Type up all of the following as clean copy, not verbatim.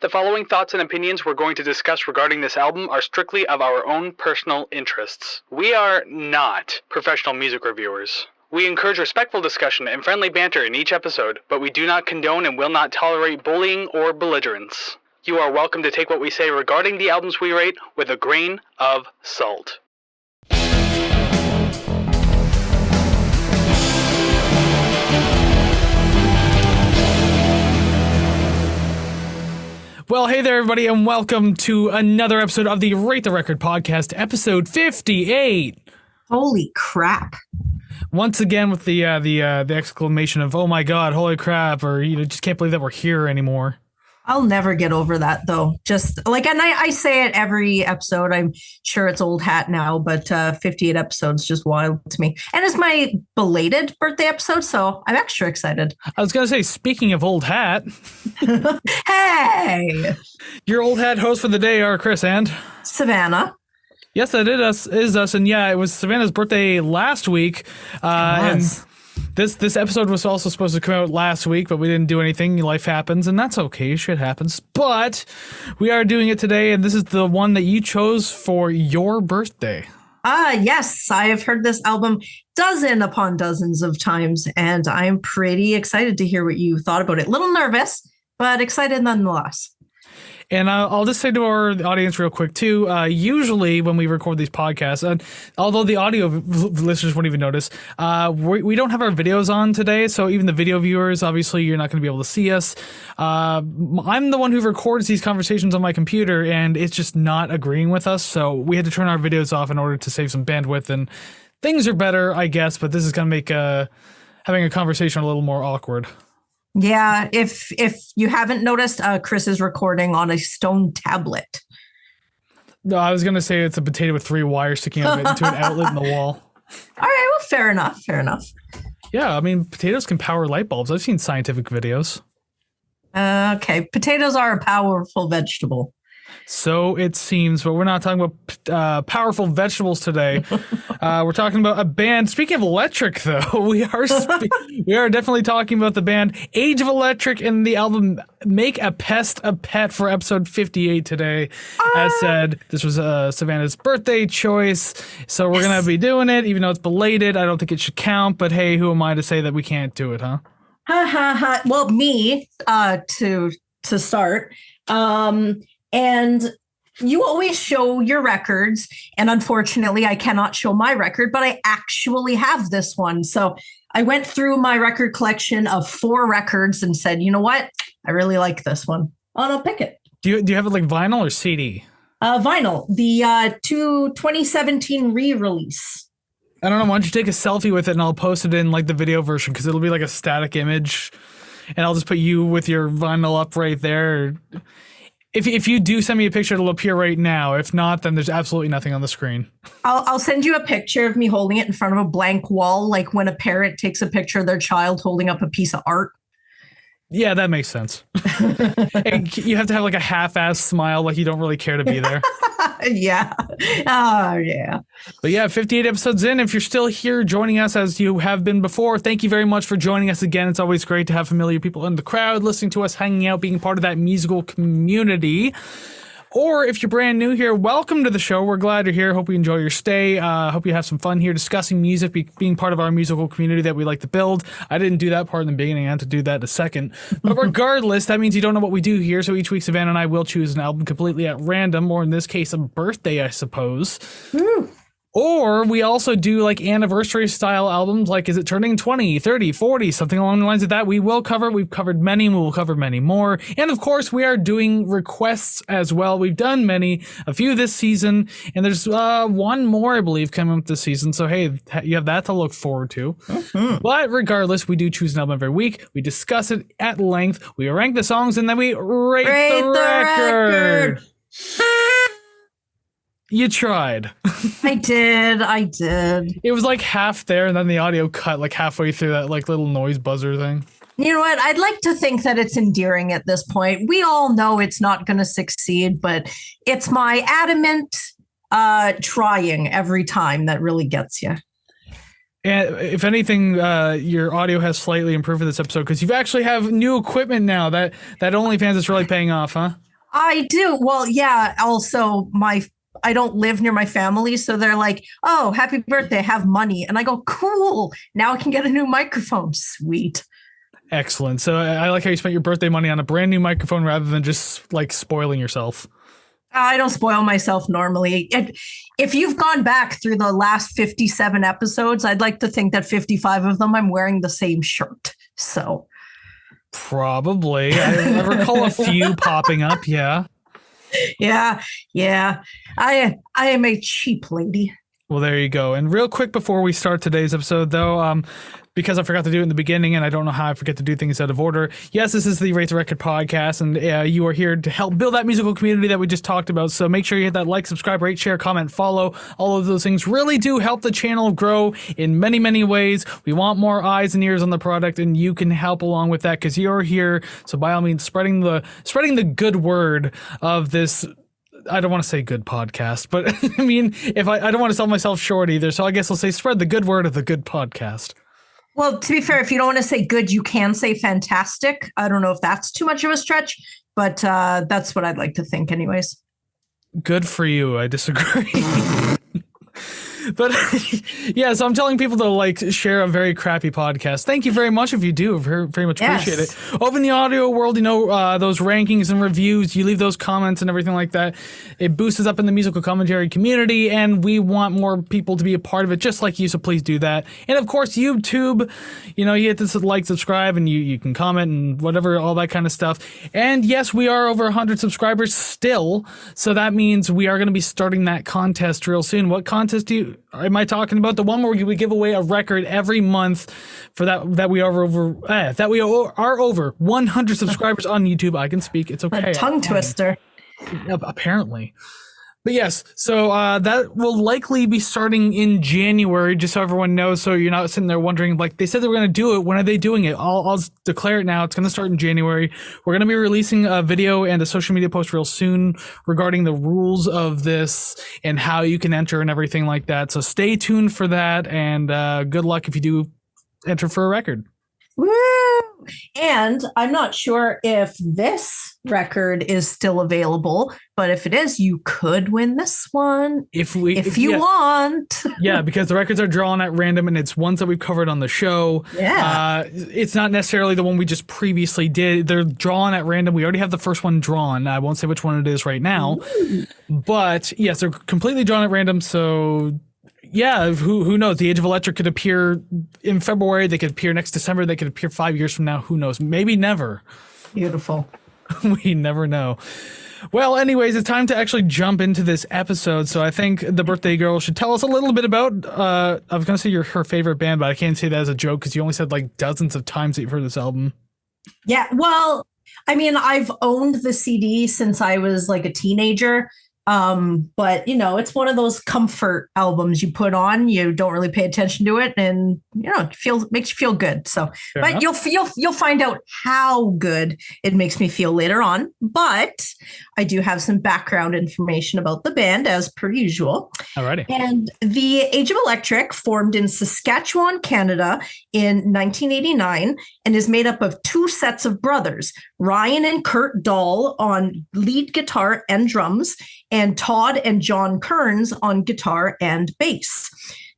The following thoughts and opinions we're going to discuss regarding this album are strictly of our own personal interests. We are not professional music reviewers. We encourage respectful discussion and friendly banter in each episode, but we do not condone and will not tolerate bullying or belligerence. You are welcome to take what we say regarding the albums we rate with a grain of salt. Well, hey there, everybody, and welcome to another episode of the Rate the Record podcast, episode 58. Holy crap! Once again, with the exclamation of "Oh my God, holy crap!" or just can't believe that we're here anymore. I'll never get over that, though. Just like, and I say it every episode. I'm sure it's old hat now, but 58 episodes just wild to me. And it's my belated birthday episode, so I'm extra excited. I was gonna say, speaking of old hat, hey, your old hat host for the day are Kris and Savannah. Yes, that is us, and yeah, it was Savannah's birthday last week. And this episode was also supposed to come out last week, but we didn't do anything. Life happens, and that's okay. Shit happens. But we are doing it today, and this is the one that you chose for your birthday. Yes, I have heard this album dozen upon dozens of times, and I'm pretty excited to hear what you thought about it. A little nervous, but excited nonetheless. And I'll just say to our audience real quick, too, usually when we record these podcasts, and although the audio listeners won't even notice, we don't have our videos on today. So even the video viewers, obviously, you're not going to be able to see us. I'm the one who records these conversations on my computer, and it's just not agreeing with us. So we had to turn our videos off in order to save some bandwidth. And things are better, I guess, but this is going to make having a conversation a little more awkward. Yeah, if you haven't noticed, Kris is recording on a stone tablet. No, I was going to say it's a potato with 3 wires sticking out of it into an outlet in the wall. All right, well, fair enough. Yeah, I mean, potatoes can power light bulbs. I've seen scientific videos. Okay, potatoes are a powerful vegetable. So it seems, but we're not talking about powerful vegetables today. We're talking about a band. Speaking of electric, though, we are definitely talking about the band Age of Electric and the album Make a Pest a Pet for episode 58 today. As said, this was Savannah's birthday choice, so we're going to be doing it, even though it's belated. I don't think it should count, but hey, who am I to say that we can't do it, huh? Ha ha ha. Well, me, to start. And you always show your records, and unfortunately I cannot show my record, but I actually have this one. So I went through my record collection of 4 records and said, you know what? I really like this one. Oh, I'll pick it. Do you have it like vinyl or CD? Vinyl, the 2017 re-release. I don't know. Why don't you take a selfie with it and I'll post it in like the video version, because it'll be like a static image, and I'll just put you with your vinyl up right there. If you do send me a picture, it'll appear right now. If not, then there's absolutely nothing on the screen. I'll send you a picture of me holding it in front of a blank wall, like when a parent takes a picture of their child holding up a piece of art. Yeah, that makes sense. And you have to have like a half-ass smile, like you don't really care to be there. Yeah. Oh, yeah. But yeah, 58 episodes in. If you're still here joining us as you have been before, thank you very much for joining us again. It's always great to have familiar people in the crowd, listening to us, hanging out, being part of that musical community. Or if you're brand new here, welcome to the show. We're glad you're here. Hope you enjoy your stay. Hope you have some fun here discussing music, being part of our musical community that we like to build. I didn't do that part in the beginning. I had to do that in a second. But regardless, that means you don't know what we do here. So each week, Savannah and I will choose an album completely at random, or in this case, a birthday, I suppose. Woo. Or we also do like anniversary style albums, like is it turning 20, 30, 40, something along the lines of that. We've covered many, and we will cover many more. And of course, we are doing requests as well. We've done a few this season, and there's one more, I believe, coming up this season. So hey, you have that to look forward to. Mm-hmm. But regardless, we do choose an album every week. We discuss it at length. We rank the songs, and then we rate the record. You tried. I did. It was like half there, and then the audio cut like halfway through that like little noise buzzer thing. You know what? I'd like to think that it's endearing at this point. We all know it's not going to succeed, but it's my adamant trying every time that really gets you. And if anything, your audio has slightly improved for this episode because you actually have new equipment now. That OnlyFans is really paying off, huh? I do. Well, yeah. Also, I don't live near my family, so they're like, "Oh, happy birthday! Have money," and I go, "Cool! Now I can get a new microphone. Sweet." Excellent. So I like how you spent your birthday money on a brand new microphone rather than just like spoiling yourself. I don't spoil myself normally. If you've gone back through the last 57 episodes, I'd like to think that 55 of them I'm wearing the same shirt. So Probably. I recall a few popping up. Yeah. yeah. I am a cheap lady. Well, there you go. And real quick before we start today's episode, though, because I forgot to do it in the beginning, and I don't know how I forget to do things out of order. Yes, this is the Rate the Record podcast, and you are here to help build that musical community that we just talked about. So make sure you hit that like, subscribe, rate, share, comment, follow. All of those things really do help the channel grow in many, many ways. We want more eyes and ears on the product, and you can help along with that because you're here. So by all means, spreading the good word of this. I don't want to say good podcast, but I mean, if I don't want to sell myself short either, so I guess I'll say spread the good word of the good podcast. Well, to be fair, if you don't want to say good, you can say fantastic. I don't know if that's too much of a stretch, but that's what I'd like to think anyways. Good for you. I disagree. But yeah, so I'm telling people to like share a very crappy podcast. Thank you very much if you do. Very, very much appreciate it. Over in the audio world, you know, those rankings and reviews, you leave those comments and everything like that. It boosts us up in the musical commentary community, and we want more people to be a part of it, just like you. So please do that. And of course, YouTube, you know, you hit this like, subscribe, and you can comment and whatever, all that kind of stuff. And yes, we are over 100 subscribers still. So that means we are going to be starting that contest real soon. What contest am I talking about? The one where we give away a record every month for that we are over 100 subscribers on YouTube. I can speak. It's okay. A tongue twister. Apparently. But yes, so that will likely be starting in January, just so everyone knows, so you're not sitting there wondering, like, they said they were going to do it. When are they doing it? I'll declare it now. It's going to start in January. We're going to be releasing a video and a social media post real soon regarding the rules of this and how you can enter and everything like that. So stay tuned for that, and good luck if you do enter for a record. Woo! And I'm not sure if this record is still available, but if it is, you could win this one if you want. Yeah, because the records are drawn at random, and it's ones that we've covered on the show. Yeah. It's not necessarily the one we just previously did. They're drawn at random. We already have the first one drawn. I won't say which one it is right now. Ooh. But yes, they're completely drawn at random, so yeah, who knows? The Age of Electric could appear in February. They could appear next December. They could appear 5 years from now. Who knows? Maybe never. Beautiful. We never know. Well, anyways, it's time to actually jump into this episode. So I think the birthday girl should tell us a little bit about, I was going to say her favorite band, but I can't say that as a joke because you only said like dozens of times that you've heard this album. Yeah, well, I mean, I've owned the CD since I was like a teenager. But you know, it's one of those comfort albums you put on, you don't really pay attention to it, and you know, makes you feel good. So, fair but enough. you'll find out how good it makes me feel later on. But I do have some background information about the band as per usual. Alrighty. And the Age of Electric formed in Saskatchewan, Canada in 1989 and is made up of two sets of brothers, Ryan and Kurt Dahl on lead guitar and drums, and Todd and John Kearns on guitar and bass.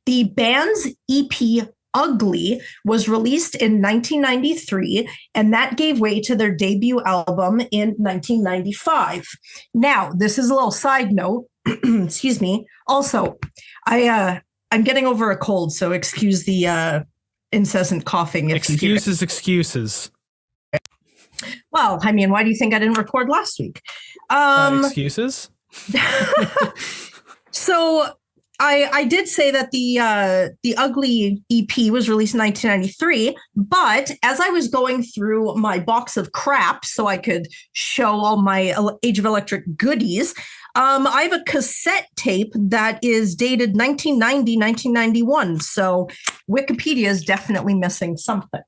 The band's EP Ugly was released in 1993, and that gave way to their debut album in 1995. Now, this is a little side note. Excuse me. Also, I'm getting over a cold, so excuse the incessant coughing. Excuses. Well, I mean, why do you think I didn't record last week? Excuses? So I did say that the Ugly EP was released in 1993, but as I was going through my box of crap so I could show all my Age of Electric goodies, I have a cassette tape that is dated 1990, 1991. So Wikipedia is definitely missing something.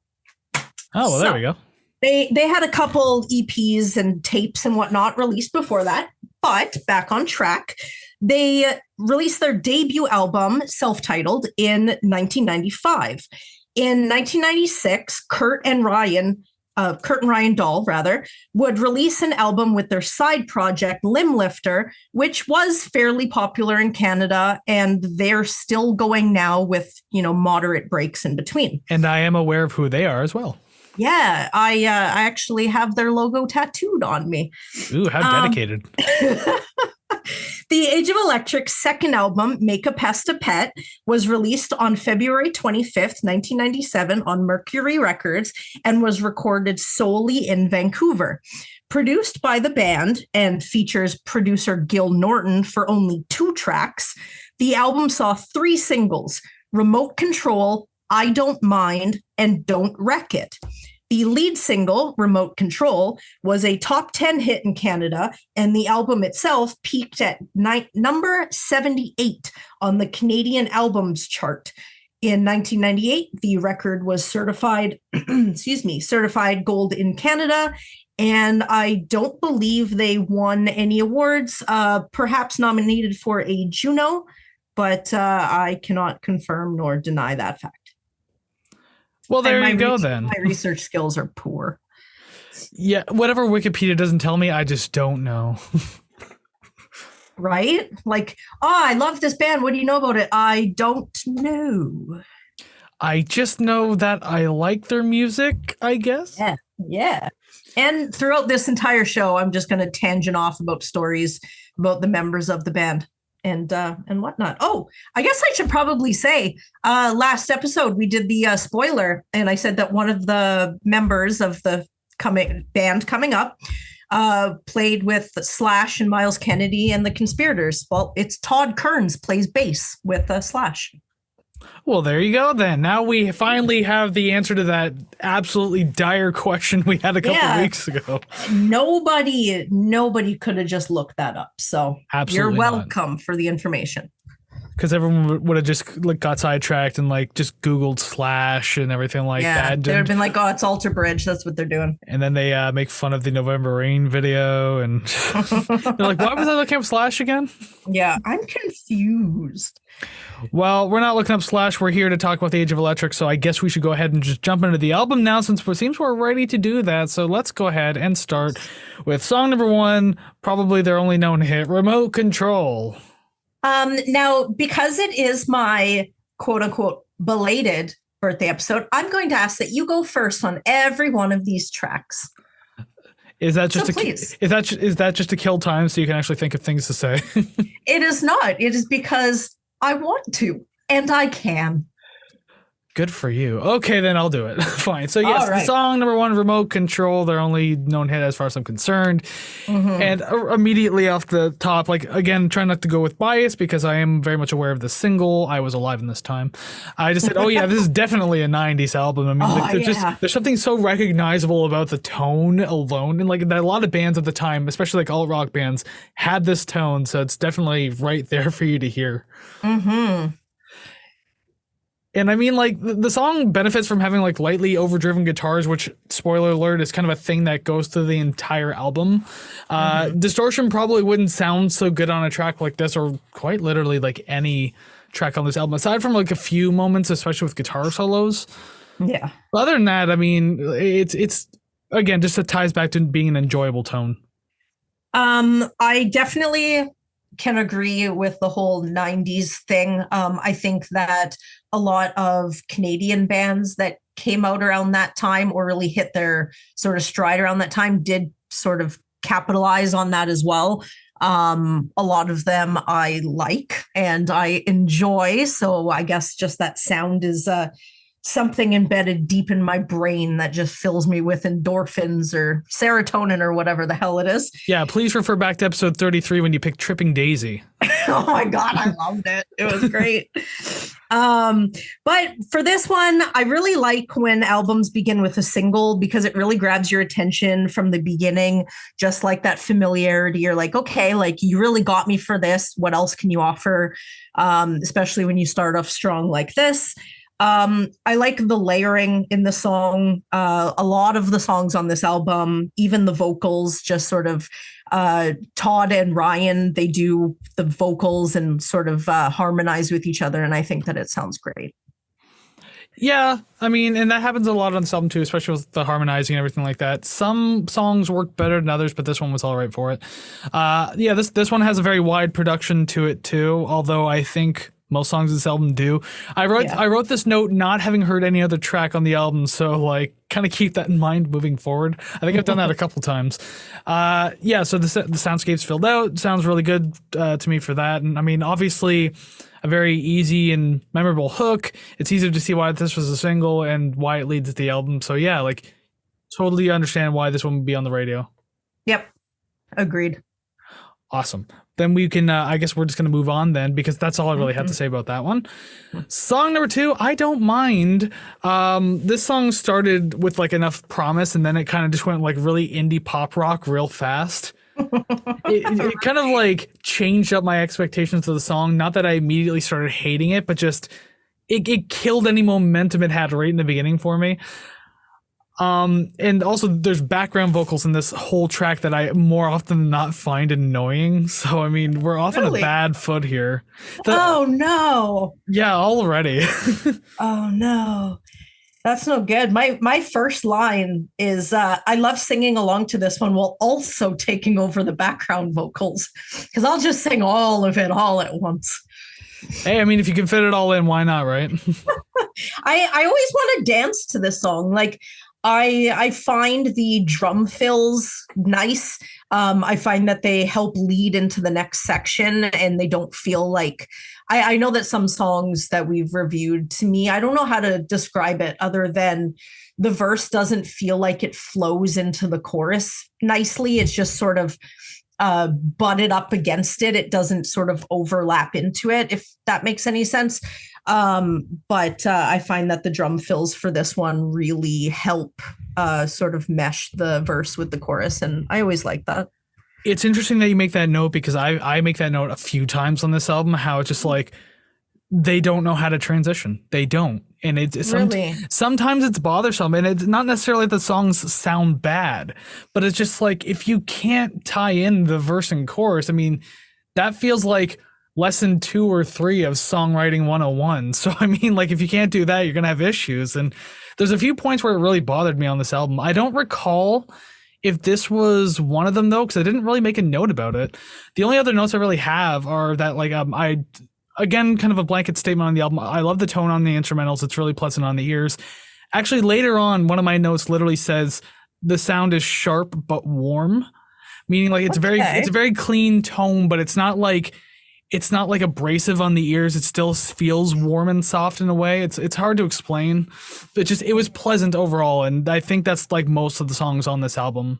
Oh, well, there we go. They had a couple EPs and tapes and whatnot released before that, but back on track, they released their debut album, self-titled, in 1995. In 1996, Kurt and Ryan Kurt and Ryan Dahl, rather, would release an album with their side project, Limb Lifter, which was fairly popular in Canada, and they're still going now with, moderate breaks in between. And I am aware of who they are as well. Yeah, I actually have their logo tattooed on me. Ooh, how dedicated. The Age of Electric's second album, Make a Pest a Pet, was released on February 25th, 1997 on Mercury Records and was recorded solely in Vancouver. Produced by the band and features producer Gil Norton for only 2 tracks, the album saw 3 singles, Remote Control, I Don't Mind, and Don't Wreck It. The lead single, Remote Control, was a top 10 hit in Canada, and the album itself peaked at number 78 on the Canadian Albums Chart. In 1998, the record was certified gold in Canada, and I don't believe they won any awards, perhaps nominated for a Juno, but I cannot confirm nor deny that fact. Well, there you go then. My research skills are poor. Yeah, whatever Wikipedia doesn't tell me, I just don't know. Right? Like, I love this band. What do you know about it? I don't know. I just know that I like their music, I guess. Yeah. And throughout this entire show, I'm just going to tangent off about stories about the members of the band and whatnot. Oh, I guess I should probably say, last episode we did the spoiler, and I said that one of the members of the band coming up played with Slash and Miles Kennedy and the Conspirators. Well, it's Todd Kearns plays bass with Slash. Well, there you go then. Now we finally have the answer to that absolutely dire question we had a couple weeks ago. Nobody could have just looked that up. So absolutely you're welcome for the information. Because everyone would have just got sidetracked and just Googled Slash and everything like that. They'd have been like, oh, it's Alter Bridge. That's what they're doing. And then they make fun of the November Rain video. And they're like, why was I looking up Slash again? Yeah, I'm confused. Well, we're not looking up Slash. We're here to talk about the Age of Electric. So I guess we should go ahead and just jump into the album now, since it seems we're ready to do that. So let's go ahead and start with song number 1, probably their only known hit, Remote Control. Now, because it is my quote unquote belated birthday episode, I'm going to ask that you go first on every one of these tracks. Is that just is that just to kill time so you can actually think of things to say? It is not. It is because I want to, and I can. Good for you. Okay, then I'll do it. Fine. So yes, right. The song number 1, Remote Control, their only known hit as far as I'm concerned. Mm-hmm. And immediately off the top, again, trying not to go with bias because I am very much aware of the single. I was alive in this time. I just said, oh yeah, this is definitely a 90s album. I mean, there's something so recognizable about the tone alone. And that a lot of bands at the time, especially alt rock bands, had this tone. So it's definitely right there for you to hear. Mm-hmm. And I mean, the song benefits from having lightly overdriven guitars, which, spoiler alert, is kind of a thing that goes through the entire album. Distortion probably wouldn't sound so good on a track like this, or quite literally any track on this album, aside from a few moments, especially with guitar solos. Yeah. But other than that, I mean, it's again, just it ties back to being an enjoyable tone. I definitely can agree with the whole 90s thing. I think that a lot of Canadian bands that came out around that time or really hit their sort of stride around that time did sort of capitalize on that as well. A lot of them I like and I enjoy. So I guess just that sound is something embedded deep in my brain that just fills me with endorphins or serotonin or whatever the hell it is. Yeah, please refer back to episode 33 when you picked Tripping Daisy. Oh my God, I loved it. It was great. But for this one, I really like when albums begin with a single because it really grabs your attention from the beginning, just like that familiarity. You're like, okay, you really got me for this. What else can you offer? Especially when you start off strong like this. I like the layering in the song. A lot of the songs on this album, even the vocals, just sort of Todd and Ryan, they do the vocals and sort of harmonize with each other. And I think that it sounds great. Yeah, I mean, and that happens a lot on this album too, especially with the harmonizing and everything like that. Some songs work better than others, but this one was all right for it. Yeah, this one has a very wide production to it too, although I think most songs of this album do. I wrote this note not having heard any other track on the album, so like kind of keep that in mind moving forward. I think I've done that a couple times. Yeah, so the soundscape's filled out. Sounds really good to me for that. And I mean, obviously a very easy and memorable hook. It's easier to see why this was a single and why it leads to the album. So yeah, like totally understand why this one would be on the radio. Yep. Agreed. Awesome. Then we can, I guess we're just going to move on then, because that's all I really have to say about that one. Song number 2, I don't mind. This song started with like enough promise, and then it kind of just went like really indie pop rock real fast. It kind of like changed up my expectations of the song. Not that I immediately started hating it, but just it killed any momentum it had right in the beginning for me. And also there's background vocals in this whole track that I more often than not find annoying. So I mean, we're off on a bad foot here. Oh no. Yeah, already. Oh no. That's no good. My first line is I love singing along to this one while also taking over the background vocals, because I'll just sing all of it all at once. Hey, I mean, if you can fit it all in, why not, right? I always want to dance to this song. Like I find the drum fills nice. I find that they help lead into the next section, and they don't feel like I know that some songs that we've reviewed, to me, I don't know how to describe it other than the verse doesn't feel like it flows into the chorus nicely. It's just sort of butted up against it. It doesn't sort of overlap into it, if that makes any sense. But I find that the drum fills for this one really help sort of mesh the verse with the chorus, and I always like that. It's interesting that you make that note, because I make that note a few times on this album, how it's just like they don't know how to transition. They don't. And it's Really? Sometimes it's bothersome, and it's not necessarily that the songs sound bad, but it's just like if you can't tie in the verse and chorus, I mean, that feels like lesson 2 or 3 of songwriting 101. So I mean, like if you can't do that, you're gonna have issues. And there's a few points where it really bothered me on this album. I don't recall if this was one of them though, because I didn't really make a note about it. The only other notes I really have are that like I again, kind of a blanket statement on the album. I love the tone on the instrumentals. It's really pleasant on the ears. Actually, later on, one of my notes literally says the sound is sharp but warm, meaning like it's a very clean tone, but it's not like abrasive on the ears. It still feels warm and soft in a way. It's hard to explain. It was pleasant overall, and I think that's like most of the songs on this album.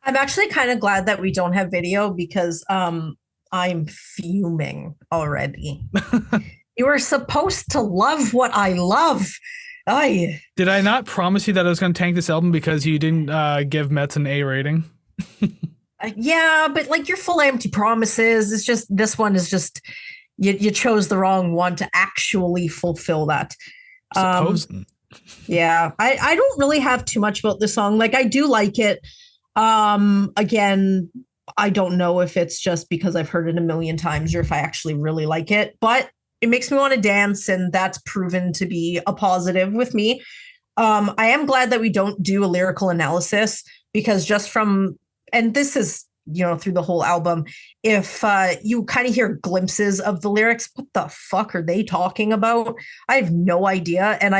I'm actually kind of glad that we don't have video, because I'm fuming already. You were supposed to love what I love. Did I not promise you that I was going to tank this album because you didn't give Mets an A rating? Yeah, but like you're full of empty promises. It's just this one is just you chose the wrong one to actually fulfill that. Supposing. Yeah, I don't really have too much about this song. Like I do like it. Again, I don't know if it's just because I've heard it a million times or if I actually really like it, but it makes me want to dance, and that's proven to be a positive with me. I am glad that we don't do a lyrical analysis, because just from, and this is, through the whole album, if you kind of hear glimpses of the lyrics, what the fuck are they talking about? I have no idea. And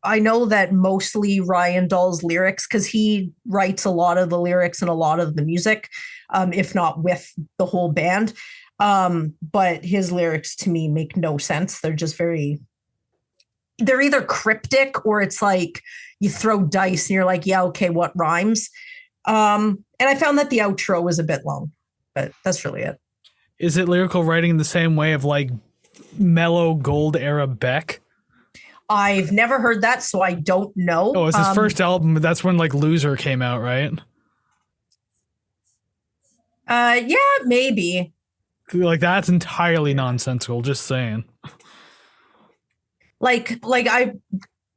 I know that mostly Ryan Dahl's lyrics, because he writes a lot of the lyrics and a lot of the music, if not with the whole band. But his lyrics to me make no sense. They're just they're either cryptic, or it's like you throw dice and you're like, yeah, okay, what rhymes? And I found that the outro was a bit long, but that's really it. Is it lyrical writing in the same way of like mellow gold era Beck? I've never heard that, so I don't know. Oh, it's his first album. That's when like Loser came out, right? Yeah, maybe. Like that's entirely nonsensical. Just saying. Like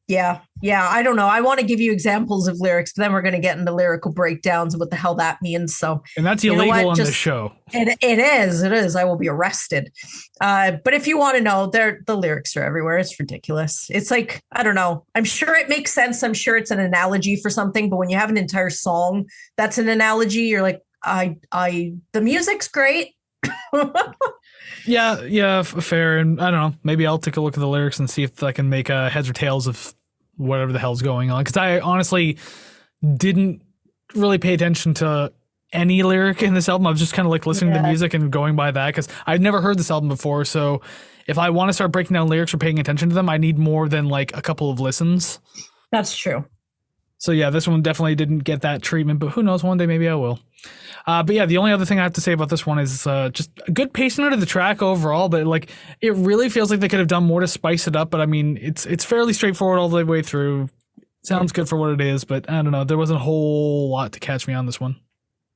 Yeah. Yeah. I don't know. I want to give you examples of lyrics, but then we're going to get into lyrical breakdowns of what the hell that means. So, And that's you know illegal what? on this show. It is. It is. I will be arrested. But if you want to know, the lyrics are everywhere. It's ridiculous. It's like, I don't know. I'm sure it makes sense. I'm sure it's an analogy for something. But when you have an entire song that's an analogy, you're like, the music's great. Yeah, fair. And I don't know. Maybe I'll take a look at the lyrics and see if I can make heads or tails of whatever the hell's going on. Because I honestly didn't really pay attention to any lyric in this album. I was just kind of like listening to the music and going by that because I'd never heard this album before. So if I want to start breaking down lyrics or paying attention to them, I need more than like a couple of listens. That's true. So yeah, this one definitely didn't get that treatment, but who knows? One day maybe I will. But yeah, the only other thing I have to say about this one is just a good pacing out of the track overall. But like, it really feels like they could have done more to spice it up. But I mean, it's fairly straightforward all the way through. Sounds good for what it is, but I don't know. There wasn't a whole lot to catch me on this one.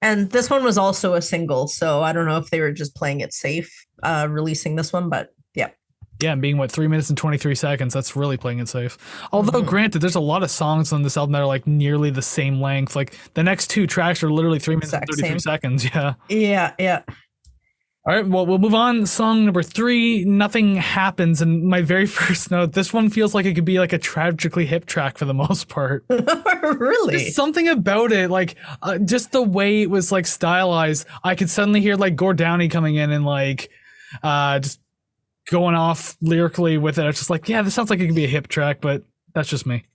And this one was also a single, so I don't know if they were just playing it safe, releasing this one, but yeah. Yeah, and being 3 minutes and 23 seconds, that's really playing it safe. Although, granted, there's a lot of songs on this album that are like nearly the same length. Like the next two tracks are literally 3 minutes and 33 seconds. Yeah. Yeah. All right, well, we'll move on. Song number 3, Nothing Happens. And my very first note, this one feels like it could be like a Tragically Hip track for the most part. Really? There's something about it, like just the way it was like stylized. I could suddenly hear like Gord Downie coming in and like just going off lyrically with it. It's just like, yeah, this sounds like it could be a hip track, but that's just me.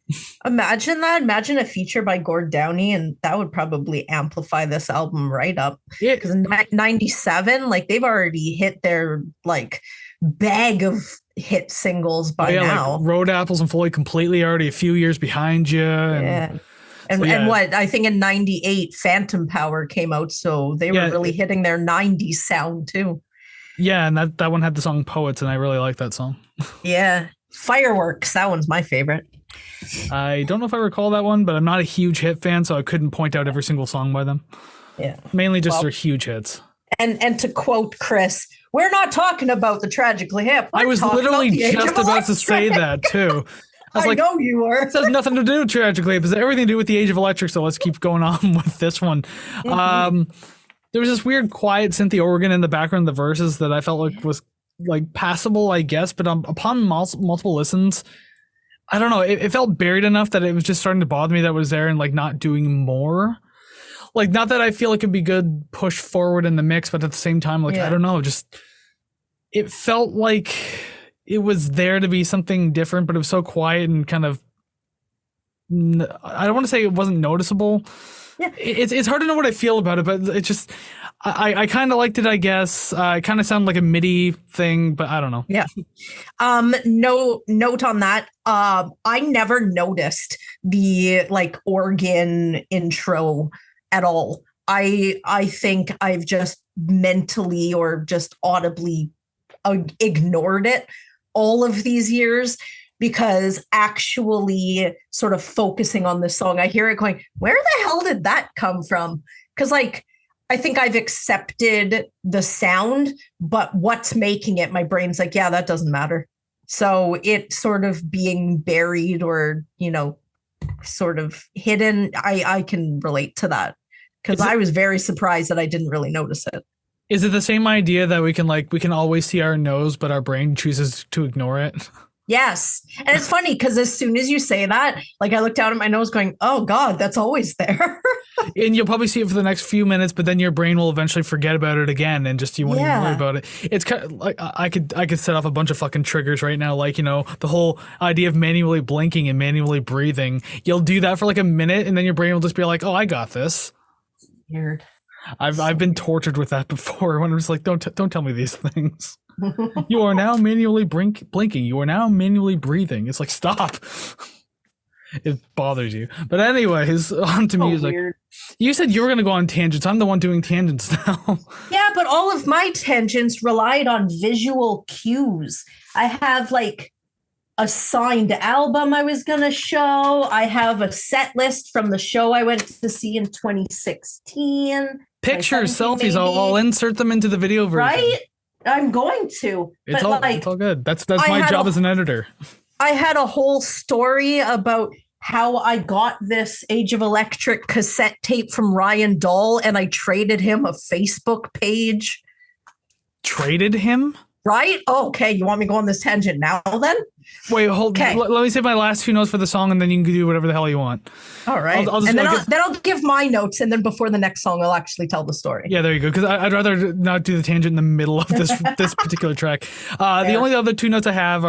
Imagine that. Imagine a feature by Gord Downie, and that would probably amplify this album right up. Yeah, because in 97, like they've already hit their like bag of hit singles by now. Like Road Apples and Fully Completely already a few years behind you. And what I think in 98, Phantom Power came out, so they were really hitting their 90s sound too. Yeah, and that one had the song Poets, and I really like that song. Yeah. Fireworks, that one's my favorite. I don't know if I recall that one, but I'm not a huge hit fan, so I couldn't point out every single song by them. Yeah. Mainly just their huge hits. And to quote Kris, we're not talking about the Tragically Hip. I was literally just about to say that too. I was like, know you were. This has nothing to do with Tragically Hip. It's everything to do with the Age of Electric, so let's keep going on with this one. There was this weird quiet synthy organ in the background of the verses that I felt like was like passable, I guess, but upon multiple listens, I don't know, it felt buried enough that it was just starting to bother me that it was there and like not doing more. Like, not that I feel it could be good push forward in the mix, but at the same time, like, I don't know, just it felt like it was there to be something different, but it was so quiet and kind of, I don't want to say it wasn't noticeable. Yeah, it's hard to know what I feel about it, but it's just I kind of liked it, I guess. It kind of sounded like a MIDI thing, but I don't know. Yeah. No note on that. I never noticed the like organ intro at all. I think I've just mentally or just audibly ignored it all of these years. Because actually sort of focusing on this song, I hear it going, where the hell did that come from? Because like, I think I've accepted the sound, but what's making it, my brain's like, yeah, that doesn't matter. So it sort of being buried or, you know, sort of hidden, I can relate to that. Because I was very surprised that I didn't really notice it. Is it the same idea that we can always see our nose, but our brain chooses to ignore it? Yes. And it's funny because as soon as you say that, like I look down at my nose going, oh God, that's always there. And you'll probably see it for the next few minutes, but then your brain will eventually forget about it again and just you won't even worry about it. It's kind of like I could set off a bunch of fucking triggers right now, like, you know, the whole idea of manually blinking and manually breathing. You'll do that for like a minute and then your brain will just be like, oh, I got this. Weird. I've been tortured with that before when I'm just like, don't tell me these things. You are now manually blinking. You are now manually breathing. It's like, stop. It bothers you. But anyways, on to music. Weird. You said you were going to go on tangents. I'm the one doing tangents now. Yeah, but all of my tangents relied on visual cues. I have like a signed album I was going to show. I have a set list from the show I went to see in 2016. Pictures, selfies. I'll insert them into the video version. Right? I'm going to. It's all good. That's my job as an editor. I had a whole story about how I got this Age of Electric cassette tape from Ryan Dahl and I traded him a Facebook page. Traded him? Right? Oh, okay. You want me to go on this tangent now then? Wait, hold. Okay. Let me say my last few notes for the song, and then you can do whatever the hell you want. All right. And then I'll give my notes, and then before the next song, I'll actually tell the story. Yeah, there you go. Because I'd rather not do the tangent in the middle of this particular track. The only other two notes I have,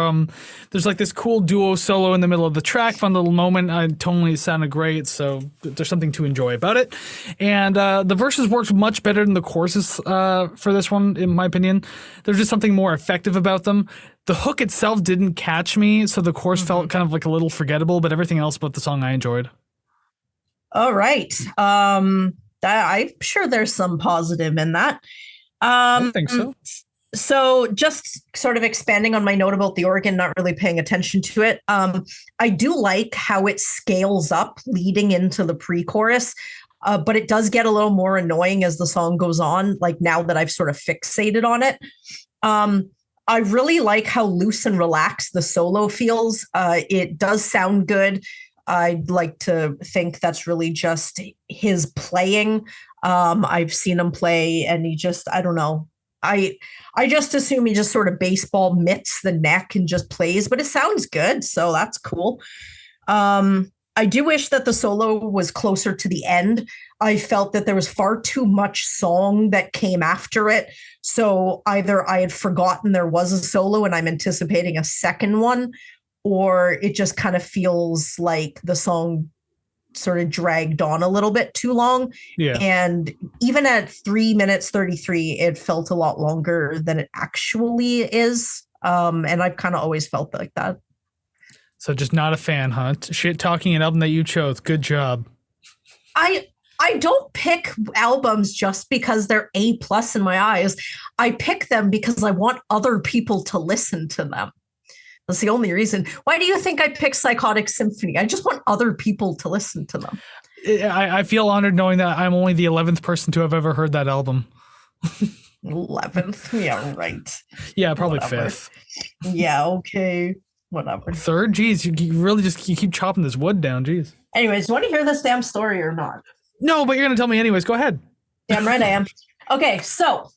there's like this cool duo solo in the middle of the track, fun little moment. Tonally it sounded great, so there's something to enjoy about it. And the verses worked much better than the choruses for this one, in my opinion. There's just something more effective about them. The hook itself didn't catch me, so the chorus felt kind of like a little forgettable, but everything else about the song I enjoyed. All right. I'm sure there's some positive in that. I think so. So just sort of expanding on my note about the organ, not really paying attention to it. I do like how it scales up leading into the pre-chorus, but it does get a little more annoying as the song goes on, like now that I've sort of fixated on it. I really like how loose and relaxed the solo feels. It does sound good. I'd like to think that's really just his playing. I've seen him play and he just, I don't know. I just assume he just sort of baseball mitts the neck and just plays, but it sounds good. So that's cool. I do wish that the solo was closer to the end. I felt that there was far too much song that came after it. So either I had forgotten there was a solo and I'm anticipating a second one, or it just kind of feels like the song sort of dragged on a little bit too long. Yeah. And even at 3 minutes 33, it felt a lot longer than it actually is. And I've kind of always felt like that. So just not a fan, huh? Shit talking an album that you chose. Good job. I don't pick albums just because they're A+ in my eyes. I pick them because I want other people to listen to them. That's the only reason. Why do you think I picked Psychotic Symphony? I just want other people to listen to them. I feel honored knowing that I'm only the 11th person to have ever heard that album. 11th? Yeah, right. Yeah, probably Whatever. 5th. Yeah, okay. Whatever. 3rd? Jeez, you really just you keep chopping this wood down. Jeez. Anyways, do you want to hear this damn story or not? No, but you're going to tell me anyways. Go ahead. Damn right I am. Okay, so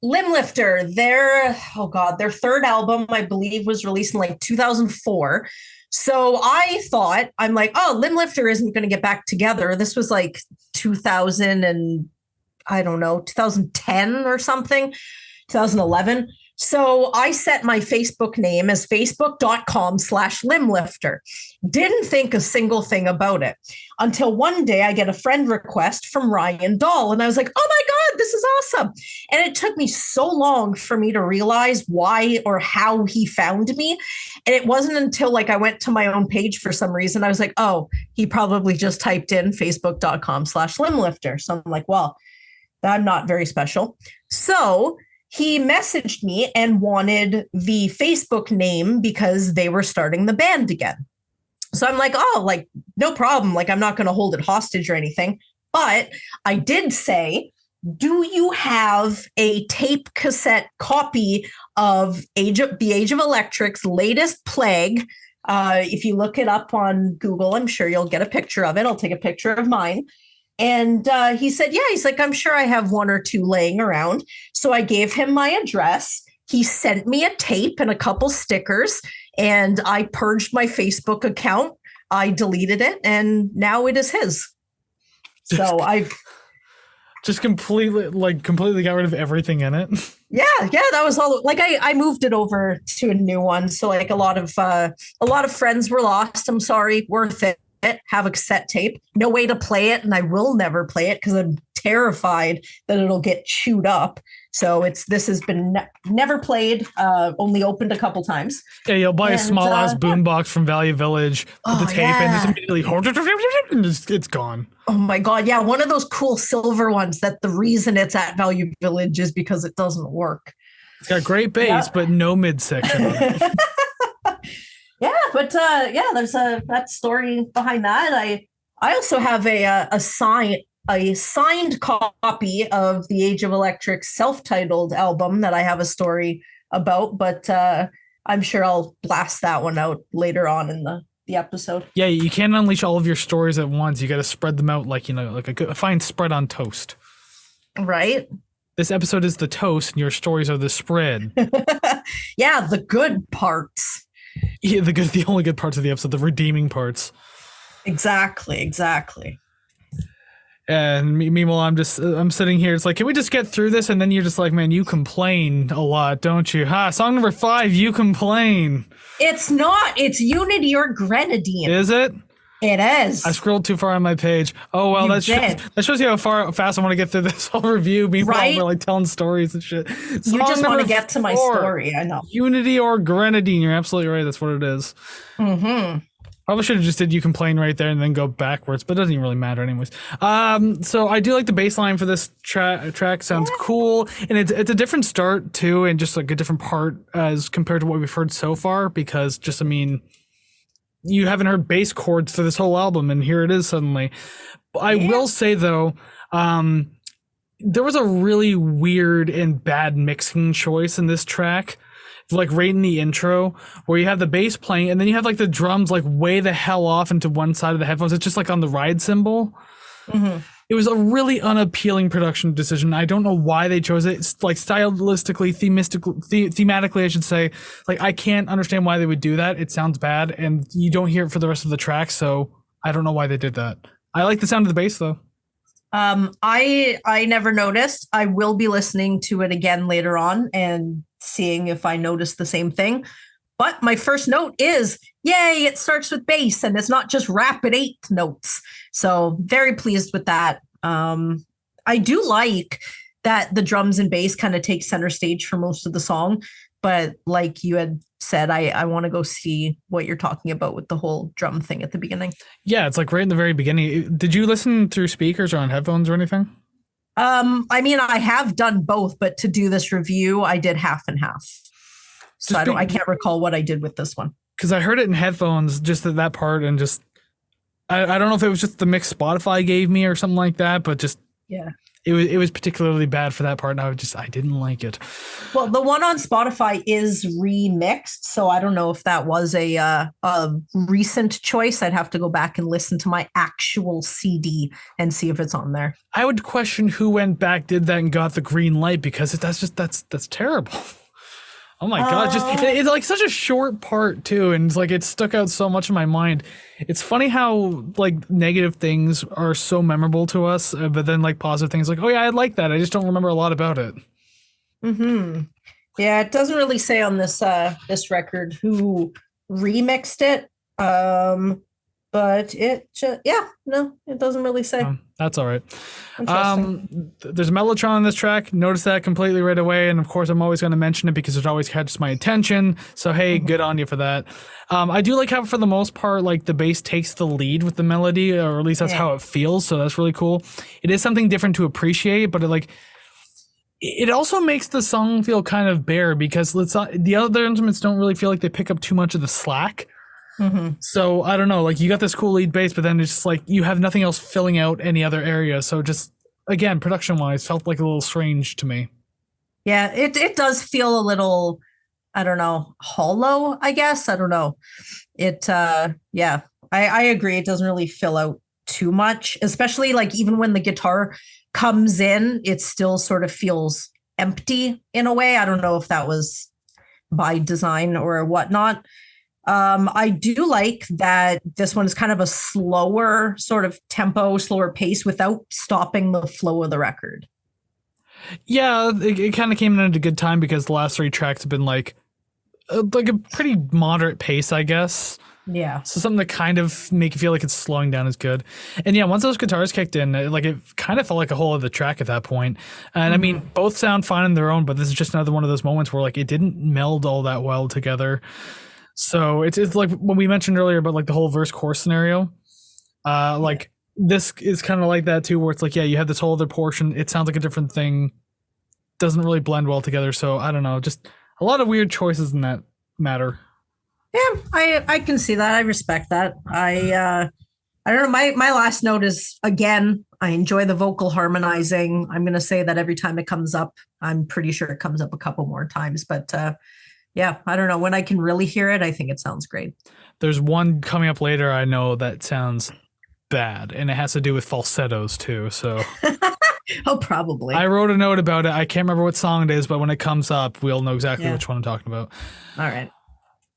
Limb Lifter, their third album, I believe, was released in like 2004. So I thought, I'm like, oh, Limb Lifter isn't going to get back together. This was like 2000 and I don't know, 2010 or something, 2011. So I set my Facebook name as facebook.com/limblifter. Didn't think a single thing about it until one day I get a friend request from Ryan Dahl. And I was like, oh my God, this is awesome. And it took me so long for me to realize why or how he found me. And it wasn't until like I went to my own page for some reason. I was like, oh, he probably just typed in facebook.com/limblifter. So I'm like, well, I'm not very special. So he messaged me and wanted the Facebook name because they were starting the band again. So I'm like, oh, like, no problem. Like, I'm not going to hold it hostage or anything. But I did say, do you have a tape cassette copy of the Age of Electric's latest Plague? If you look it up on Google, I'm sure you'll get a picture of it. I'll take a picture of mine. And he said, yeah, he's like, I'm sure I have one or two laying around. So I gave him my address. He sent me a tape and a couple stickers, and I purged my Facebook account. I deleted it, and now it is his. So I've just completely got rid of everything in it. Yeah, that was all. Like I moved it over to a new one. So like a lot of friends were lost. I'm sorry, worth it. Have a cassette tape, no way to play it, and I will never play it because I'm terrified that it'll get chewed up. So this has been never played, only opened a couple times. Yeah, you'll buy a small ass boombox from Value Village, put the tape in, just immediately and it's gone. Oh my God, yeah, one of those cool silver ones that the reason it's at Value Village is because it doesn't work. It's got great bass, but no midsection. Yeah, but there's that story behind that. I also have a signed copy of the Age of Electric's self-titled album that I have a story about, but I'm sure I'll blast that one out later on in the episode. Yeah, you can't unleash all of your stories at once. You got to spread them out like, like a fine spread on toast. Right? This episode is the toast and your stories are the spread. Yeah, the good parts. Yeah, the only good parts of the episode, the redeeming parts. Exactly. And meanwhile, I'm sitting here. It's like, can we just get through this? And then you're just like, man, you complain a lot, don't you? Song number 5, you complain. It's not. It's Unity or Grenadine. Is it? It is. I scrolled too far on my page. Oh, well, that shows you how fast I want to get through this whole review. Meanwhile, right? We're like telling stories and shit. You just want to get to my story. I know. Unity or Grenadine. You're absolutely right. That's what it is. Mm-hmm. Probably should have just did you complain right there and then go backwards, but it doesn't even really matter anyways. So I do like the bass line for this track. Sounds cool. And it's a different start too, and just like a different part as compared to what we've heard so far, because you haven't heard bass chords for this whole album, and here it is suddenly. I will say though, there was a really weird and bad mixing choice in this track. Like right in the intro, where you have the bass playing and then you have like the drums like way the hell off into one side of the headphones. It's just like on the ride cymbal. Mm-hmm. It was a really unappealing production decision. I don't know why they chose it. It's like stylistically, thematically, I should say. Like I can't understand why they would do that. It sounds bad, and you don't hear it for the rest of the track. So I don't know why they did that. I like the sound of the bass though. I never noticed. I will be listening to it again later on and seeing if I notice the same thing. But my first note is, yay, it starts with bass and it's not just rapid 8 notes. So very pleased with that. I do like that the drums and bass kind of take center stage for most of the song. But like you had said, I want to go see what you're talking about with the whole drum thing at the beginning. Yeah, it's like right in the very beginning. Did you listen through speakers or on headphones or anything? I mean, I have done both, but to do this review, I did half and half. So I can't recall what I did with this one. Because I heard it in headphones, just at that part, and just I don't know if it was just the mix Spotify gave me or something like that, but just it was particularly bad for that part, and I didn't like it. Well, the one on Spotify is remixed, so I don't know if that was a recent choice. I'd have to go back and listen to my actual CD and see if it's on there. I would question who went back, did that, and got the green light, because that's terrible. Oh my God, it's like such a short part too, and it's like it stuck out so much in my mind. It's funny how like negative things are so memorable to us, but then like positive things like, oh yeah, I like that. I just don't remember a lot about it. Mm-hmm. Yeah, it doesn't really say on this this record who remixed it. But it it doesn't really say. That's all right. There's Mellotron on this track. Notice that completely right away, and of course I'm always going to mention it because it always catches my attention. So hey, good on you for that. I do like how for the most part, like the bass takes the lead with the melody, or at least that's how it feels. So that's really cool. It is something different to appreciate, but it also makes the song feel kind of bare, because the other instruments don't really feel like they pick up too much of the slack. Mm-hmm. So I don't know, like you got this cool lead bass, but then it's just like you have nothing else filling out any other area. So just again, production wise, felt like a little strange to me. Yeah, it does feel a little, I don't know, hollow, I guess. I don't know. I agree. It doesn't really fill out too much, especially like even when the guitar comes in, it still sort of feels empty in a way. I don't know if that was by design or whatnot. I do like that this one is kind of a slower sort of tempo, slower pace without stopping the flow of the record. Yeah, it kind of came in at a good time because the last 3 tracks have been like a pretty moderate pace, I guess. Yeah. So something that kind of make you feel like it's slowing down is good. And yeah, once those guitars kicked in, it kind of felt like a whole other track at that point. And I mean, both sound fine on their own, but this is just another one of those moments where like it didn't meld all that well together. So it's like when we mentioned earlier about like the whole verse chorus scenario, this is kind of like that too, where it's like, yeah, you have this whole other portion. It sounds like a different thing. Doesn't really blend well together. So I don't know, just a lot of weird choices in that matter. Yeah, I can see that. I respect that. I don't know. My last note is, again, I enjoy the vocal harmonizing. I'm going to say that every time it comes up. I'm pretty sure it comes up a couple more times, but yeah, I don't know. When I can really hear it, I think it sounds great. There's one coming up later I know that sounds bad, and it has to do with falsettos too. So Oh, probably. I wrote a note about it. I can't remember what song it is, but when it comes up, we'll know exactly Yeah. which one I'm talking about. All right.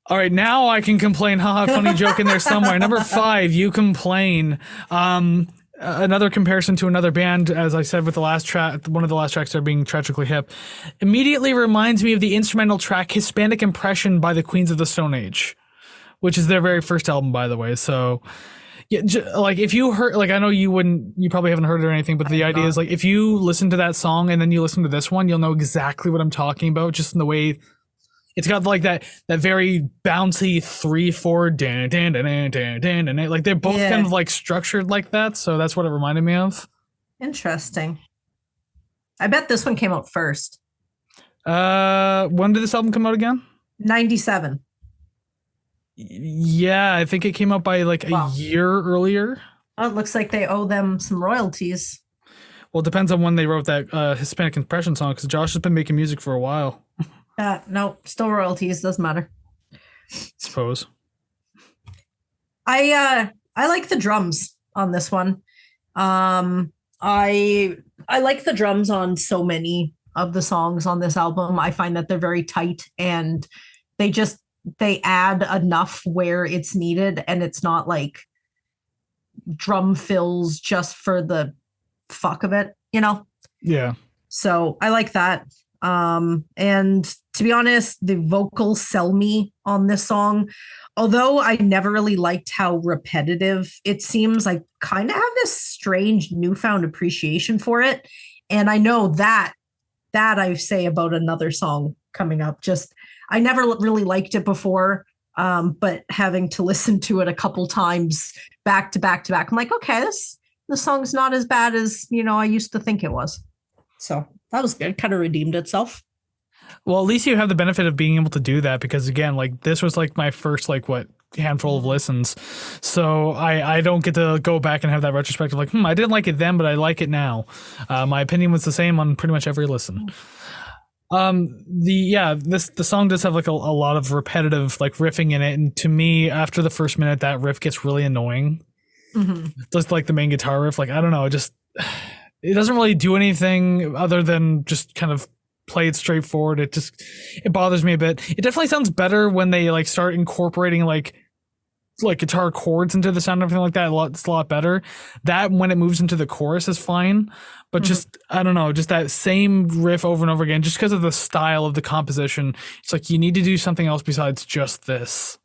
All right, now I can complain. Haha, funny joke in there somewhere. Number 5, You Complain. Another comparison to another band, as I said with the last track, one of the last tracks there being Tragically Hip, immediately reminds me of the instrumental track Hispanic Impression by the Queens of the Stone Age, which is their very first album, by the way. So, yeah, like if you heard, like I know you probably haven't heard it or anything, but the idea is like if you listen to that song and then you listen to this one, you'll know exactly what I'm talking about, just in the way it's got like that very bouncy 3/4 dan dan dan dan dan dan. Like they're both kind of like structured like that, so that's what it reminded me of. Interesting. I bet this one came out first. When did this album come out again? 97. Yeah, I think it came out by like a year earlier. Oh, it looks like they owe them some royalties. Well, it depends on when they wrote that Hispanic Impression song, because Josh has been making music for a while. No, still royalties, doesn't matter. Suppose. I like the drums on this one. I like the drums on so many of the songs on this album. I find that they're very tight and they add enough where it's needed, and it's not like drum fills just for the fuck of it, you know? Yeah. So I like that. And to be honest, the vocals sell me on this song. Although I never really liked how repetitive it seems, I kind of have this strange newfound appreciation for it. And I know that I say about another song coming up. Just, I never really liked it before. But having to listen to it a couple times back to back to back, I'm like, okay, the song's not as bad as, I used to think it was. So that was good. Kind of redeemed itself. Well, at least you have the benefit of being able to do that, because again, like this was like my first handful of listens, so I don't get to go back and have that retrospective like, I didn't like it then, but I like it now. My opinion was the same on pretty much every listen. The song does have like a lot of repetitive like riffing in it, and to me, after the first minute, that riff gets really annoying. Mm-hmm. Just like the main guitar riff, like I don't know, it doesn't really do anything other than just kind of play it straightforward. It bothers me a bit. It definitely sounds better when they like start incorporating like guitar chords into the sound and everything like that. It's a lot better. That when it moves into the chorus is fine, but just I don't know, just that same riff over and over again, just because of the style of the composition. It's like you need to do something else besides just this.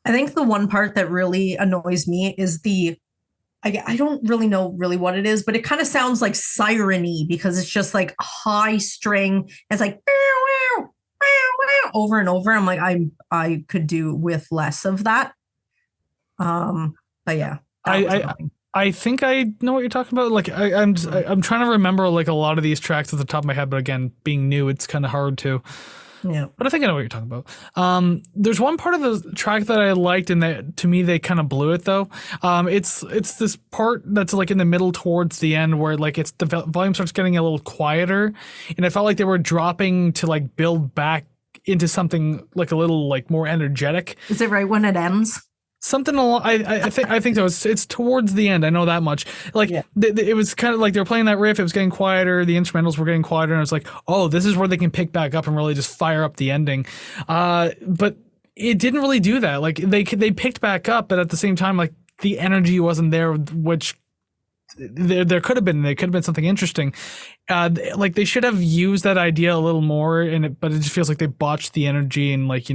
I think the one part that really annoys me is I don't really know what it is, but it kind of sounds like siren-y because it's just like a high string. It's like over and over. I'm like, I could do with less of that. But yeah, I think I know what you're talking about. Like I'm trying to remember like a lot of these tracks at the top of my head, but again, being new, it's kind of hard to. Yeah, but I think I know what you're talking about. There's one part of the track that I liked, and that to me they kind of blew it though. It's this part that's like in the middle towards the end where like it's the volume starts getting a little quieter, and I felt like they were dropping to like build back into something like a little like more energetic. Is it right when it ends? Something along, I think so. It's towards the end. I know that much. Like it was kind of like they were playing that riff. It was getting quieter. The instrumentals were getting quieter, and I was like, oh, this is where they can pick back up and really just fire up the ending. But it didn't really do that. Like they picked back up, but at the same time, like the energy wasn't there, which there could have been. There could have been something interesting. Like they should have used that idea a little more, but it just feels like they botched the energy and like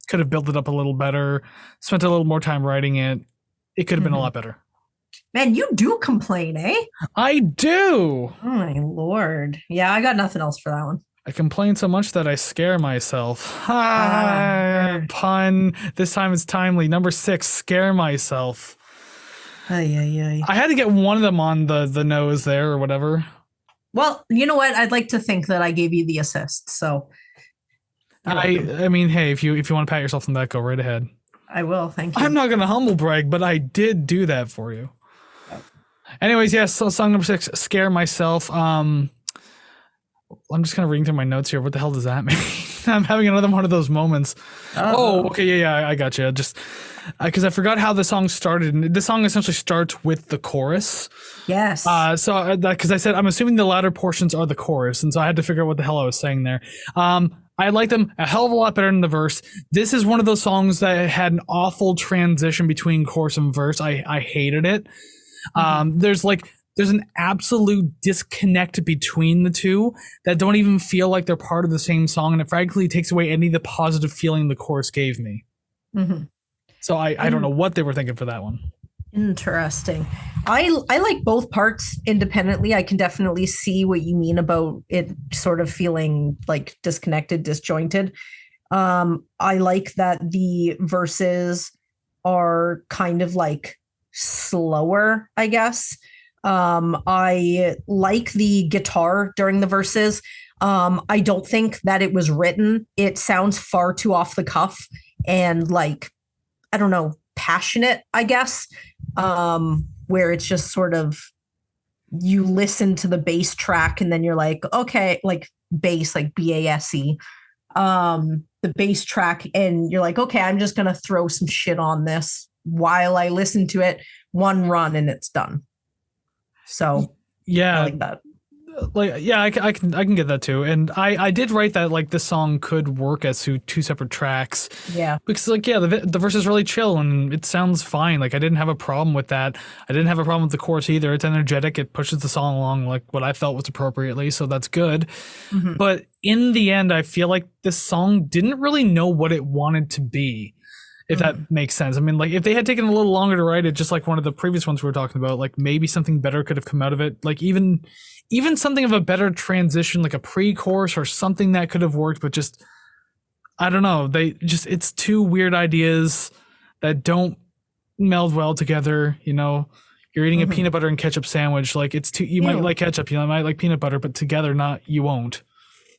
could have built it up a little better, spent a little more time writing it. It could have been a lot better. Man, you do complain, eh? I do. Oh my Lord. Yeah, I got nothing else for that one. I complain so much that I scare myself. Pun. This time it's timely. Number 6, Scare Myself. I had to get one of them on the nose there or whatever. Well, you know what? I'd like to think that I gave you the assist, so... I mean, hey, if you want to pat yourself on that, go right ahead. I will, thank you. I'm not going to humble brag, but I did do that for you. Oh. Anyways, yes, so song number 6, Scare Myself. I'm just kind of reading through my notes here. What the hell does that mean? I'm having another one of those moments. Uh-oh. Oh, okay, yeah, I got you. Just because I forgot how the song started, and the song essentially starts with the chorus. Yes. So because I said I'm assuming the latter portions are the chorus, and so I had to figure out what the hell I was saying there. I like them a hell of a lot better than the verse. This is one of those songs that had an awful transition between chorus and verse. I hated it. There's an absolute disconnect between the two that don't even feel like they're part of the same song, and it frankly takes away any of the positive feeling the chorus gave me. Mm-hmm. So I don't know what they were thinking for that one. Interesting. I like both parts independently. I can definitely see what you mean about it sort of feeling like disconnected, disjointed. I like that the verses are kind of like slower, I guess. I like the guitar during the verses. I don't think that it was written. It sounds far too off the cuff and like, I don't know, passionate, I guess. Where it's just sort of, you listen to the bass track and then you're like, okay, like bass, like B-A-S-E, the bass track, and you're like, okay, I'm just going to throw some shit on this while I listen to it, one run and it's done. So yeah, I like that. Like, yeah, I can get that too. And I did write that like this song could work as two separate tracks. Yeah. Because like, yeah, the verse is really chill and it sounds fine. Like I didn't have a problem with that. I didn't have a problem with the chorus either. It's energetic. It pushes the song along like what I felt was appropriately. So that's good. Mm-hmm. But in the end, I feel like this song didn't really know what it wanted to be. If that makes sense. I mean, like if they had taken a little longer to write it, just like one of the previous ones we were talking about, like maybe something better could have come out of it. Like even something of a better transition, like a pre-chorus or something that could have worked, but just, I don't know. It's two weird ideas that don't meld well together. You know, you're eating a peanut butter and ketchup sandwich. Like you might like ketchup, you might like peanut butter, but together you won't.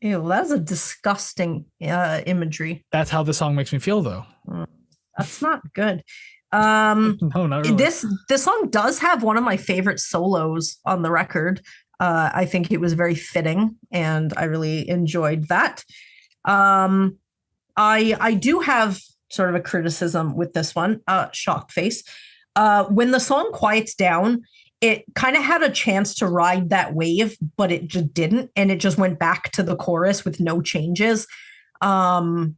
Ew, that's a disgusting imagery. That's how the song makes me feel though. That's not good. No, not really. This song does have one of my favorite solos on the record. I think it was very fitting, and I really enjoyed that. I do have sort of a criticism with this one. Shock face. When the song quiets down, it kind of had a chance to ride that wave, but it just didn't, and it just went back to the chorus with no changes. That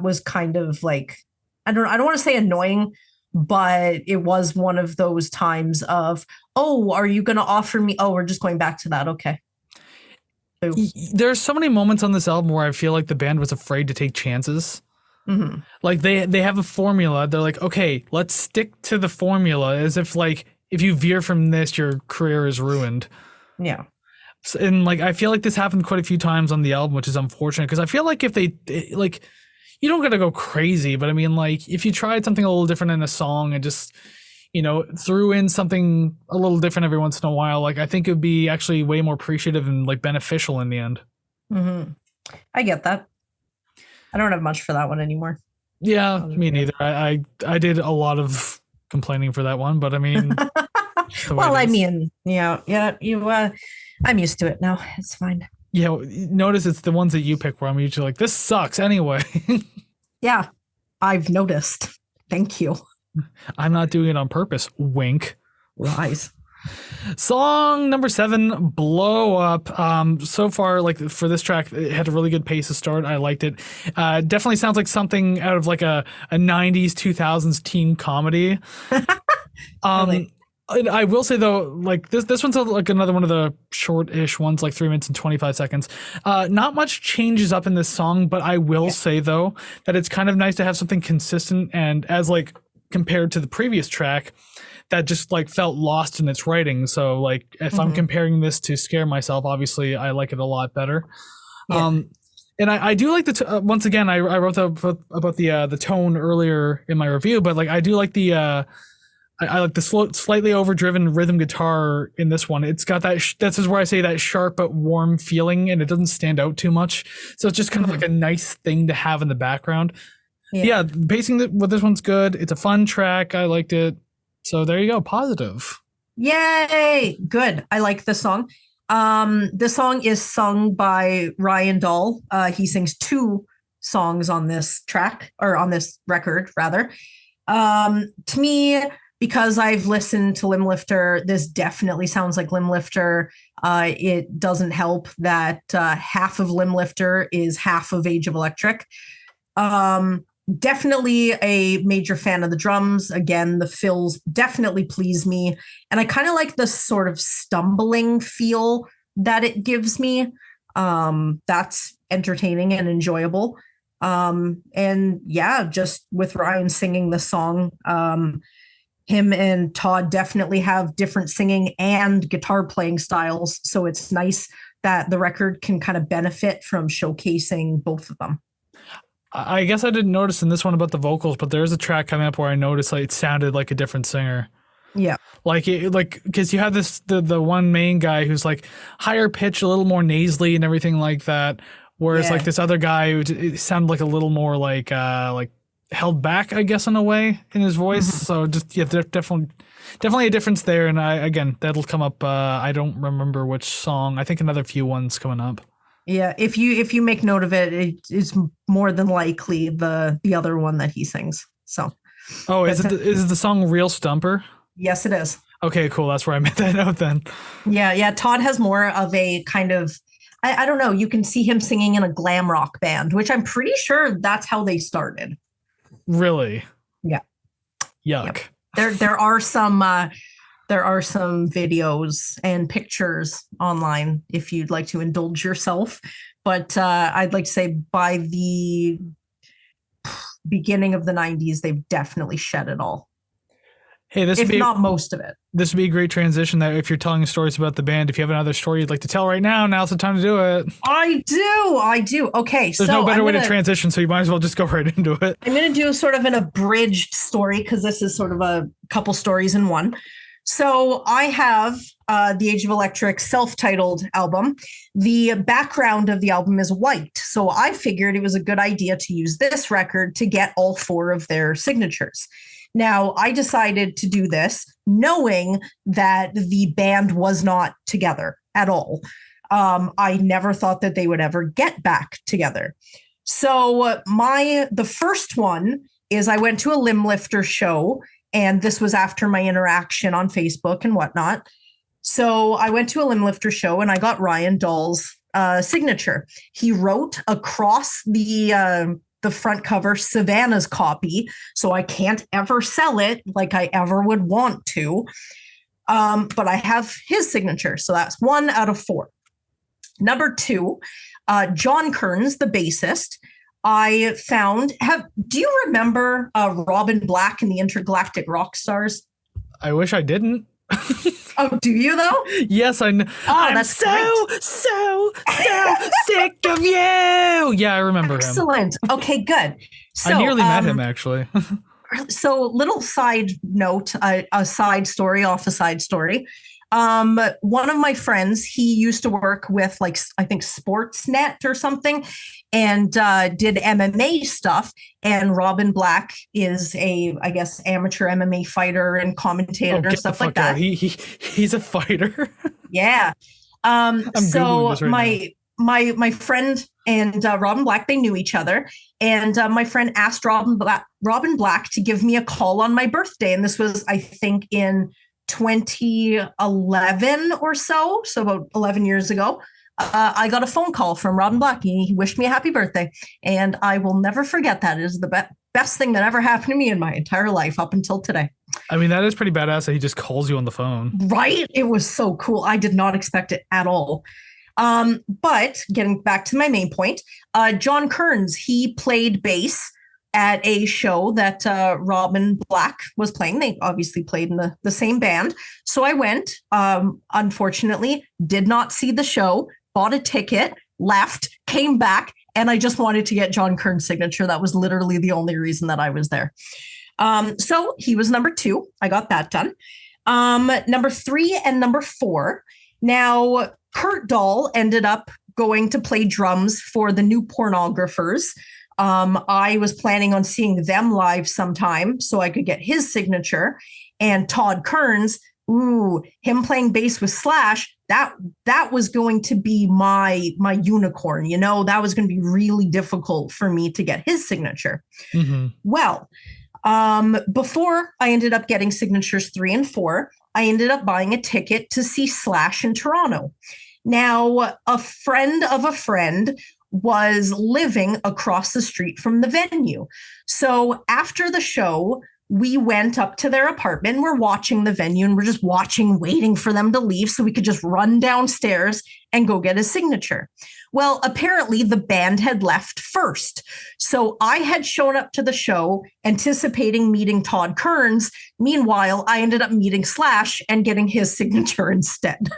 was kind of like, I don't want to say annoying, but it was one of those times of, oh, are you going to offer me? Oh, we're just going back to that. Okay. There's so many moments on this album where I feel like the band was afraid to take chances. Mm-hmm. Like they have a formula. They're like, okay, let's stick to the formula, as if like if you veer from this, your career is ruined. Yeah. And like I feel like this happened quite a few times on the album, which is unfortunate because I feel like if they like, you don't gotta go crazy, but I mean, like, if you tried something a little different in a song and just, you know, threw in something a little different every once in a while, like, I think it would be actually way more appreciative and, like, beneficial in the end. Mm-hmm. I get that. I don't have much for that one anymore. Yeah, me neither. I did a lot of complaining for that one, but I mean... well, I mean, I'm used to it now. It's fine. Yeah, notice it's the ones that you pick where I'm usually like, this sucks anyway. Yeah, I've noticed. Thank you. I'm not doing it on purpose. Wink. Lies. Song number 7, Blow Up. So far, like for this track, it had a really good pace to start. I liked it. Definitely sounds like something out of like a 90s, 2000s teen comedy. Really? I will say though, like this one's like another one of the short-ish ones, like 3 minutes and 25 seconds. Not much changes up in this song, but I will say though that it's kind of nice to have something consistent, and as like compared to the previous track that just like felt lost in its writing. So like if I'm comparing this to Scare Myself, obviously I like it a lot better. Yeah. And I do like once again, I wrote about the tone earlier in my review, but like I do like the I like the slightly overdriven rhythm guitar in this one. It's got that, this is where I say that sharp but warm feeling, and it doesn't stand out too much. So it's just kind of like a nice thing to have in the background. Yeah, pacing with this one's good. It's a fun track. I liked it. So there you go, positive. Yay! Good. I like the song. This song is sung by Ryan Dahl. He sings 2 songs on this track, or on this record, rather. To me, because I've listened to Limb Lifter, this definitely sounds like Limb Lifter. It doesn't help that half of Limb Lifter is half of Age of Electric. Definitely a major fan of the drums. Again, the fills definitely please me. And I kind of like the sort of stumbling feel that it gives me. That's entertaining and enjoyable. And yeah, just with Ryan singing the song, him and Todd definitely have different singing and guitar playing styles. So it's nice that the record can kind of benefit from showcasing both of them. I guess I didn't notice in this one about the vocals, but there's a track coming up where I noticed like it sounded like a different singer. Yeah. Because you have the one main guy who's like higher pitch, a little more nasally and everything like that. Whereas like this other guy, it sounded like a little more like held back, I guess, in a way in his voice. Mm-hmm. So just, yeah, there's definitely a difference there. And again, that'll come up. I don't remember which song. I think another few ones coming up. Yeah, if you make note of it, it is more than likely the other one that he sings. So, is it the song "Real Stumper"? Yes, it is. Okay, cool. That's where I made that note then. Yeah. Todd has more of a kind of, I don't know. You can see him singing in a glam rock band, which I'm pretty sure that's how they started. Really? Yeah. Yuck. Yep. There are some videos and pictures online if you'd like to indulge yourself. But I'd like to say by the beginning of the 90s, they've definitely shed it all. Hey, if not most of it. This would be a great transition that if you're telling stories about the band, if you have another story you'd like to tell right now, now's the time to do it. I do. Okay. There's no better way to transition, so you might as well just go right into it. I'm going to do sort of an abridged story because this is sort of a couple stories in one. So I have the Age of Electric self-titled album. The background of the album is white. So I figured it was a good idea to use this record to get all 4 of their signatures. Now, I decided to do this knowing that the band was not together at all. I never thought that they would ever get back together. So the first one is I went to a Limb Lifter show, and this was after my interaction on Facebook and whatnot. So I went to a Limb Lifter show and I got Ryan Dahl's signature. He wrote across the front cover Savannah's copy, so I can't ever sell it like I ever would want to. But I have his signature, so that's 1 out of 4. Number 2, John Kearns, the bassist. I found. Do you remember Robin Black and the Intergalactic Rock Stars? I wish I didn't. Oh, do you though? Yes, I know. Oh, I'm that's so sick of you. Yeah, I remember him. Excellent. Okay, good. So, I nearly met him actually. So, little side note, a side story off a side story. One of my friends, he used to work with I think Sportsnet or something, and did MMA stuff. And Robin Black is I guess, amateur MMA fighter and commentator and stuff like that. He's a fighter. Yeah. So my friend and Robin Black, they knew each other. And my friend asked Robin Black to give me a call on my birthday. And this was, I think, in 2011 or so about 11 years ago. I got a phone call from Robin Black. He wished me a happy birthday, and I will never forget that. It is the best thing that ever happened to me in my entire life up until today. I mean, that is pretty badass that he just calls you on the phone. Right? It was so cool. I did not expect it at all. But getting back to my main point, John Kearns, he played bass at a show that Robin Black was playing. They obviously played in the same band. So I went, unfortunately, did not see the show, bought a ticket, left, came back, and I just wanted to get John Kearns' signature. That was literally the only reason that I was there. So he was number 2. I got that done. Number 3 and number 4. Now, Kurt Dahl ended up going to play drums for the New Pornographers. I was planning on seeing them live sometime so I could get his signature. And Todd Kearns ooh, him playing bass with Slash, that was going to be my unicorn, that was going to be really difficult for me to get his signature. Mm-hmm. Well, before I ended up getting signatures 3 and 4, I ended up buying a ticket to see Slash in Toronto. Now, a friend of a friend was living across the street from the venue. So after the show, we went up to their apartment. We're watching the venue and we're just watching, waiting for them to leave so we could just run downstairs and go get a signature. Well, apparently the band had left first. So I had shown up to the show anticipating meeting Todd Kearns. Meanwhile, I ended up meeting Slash and getting his signature instead.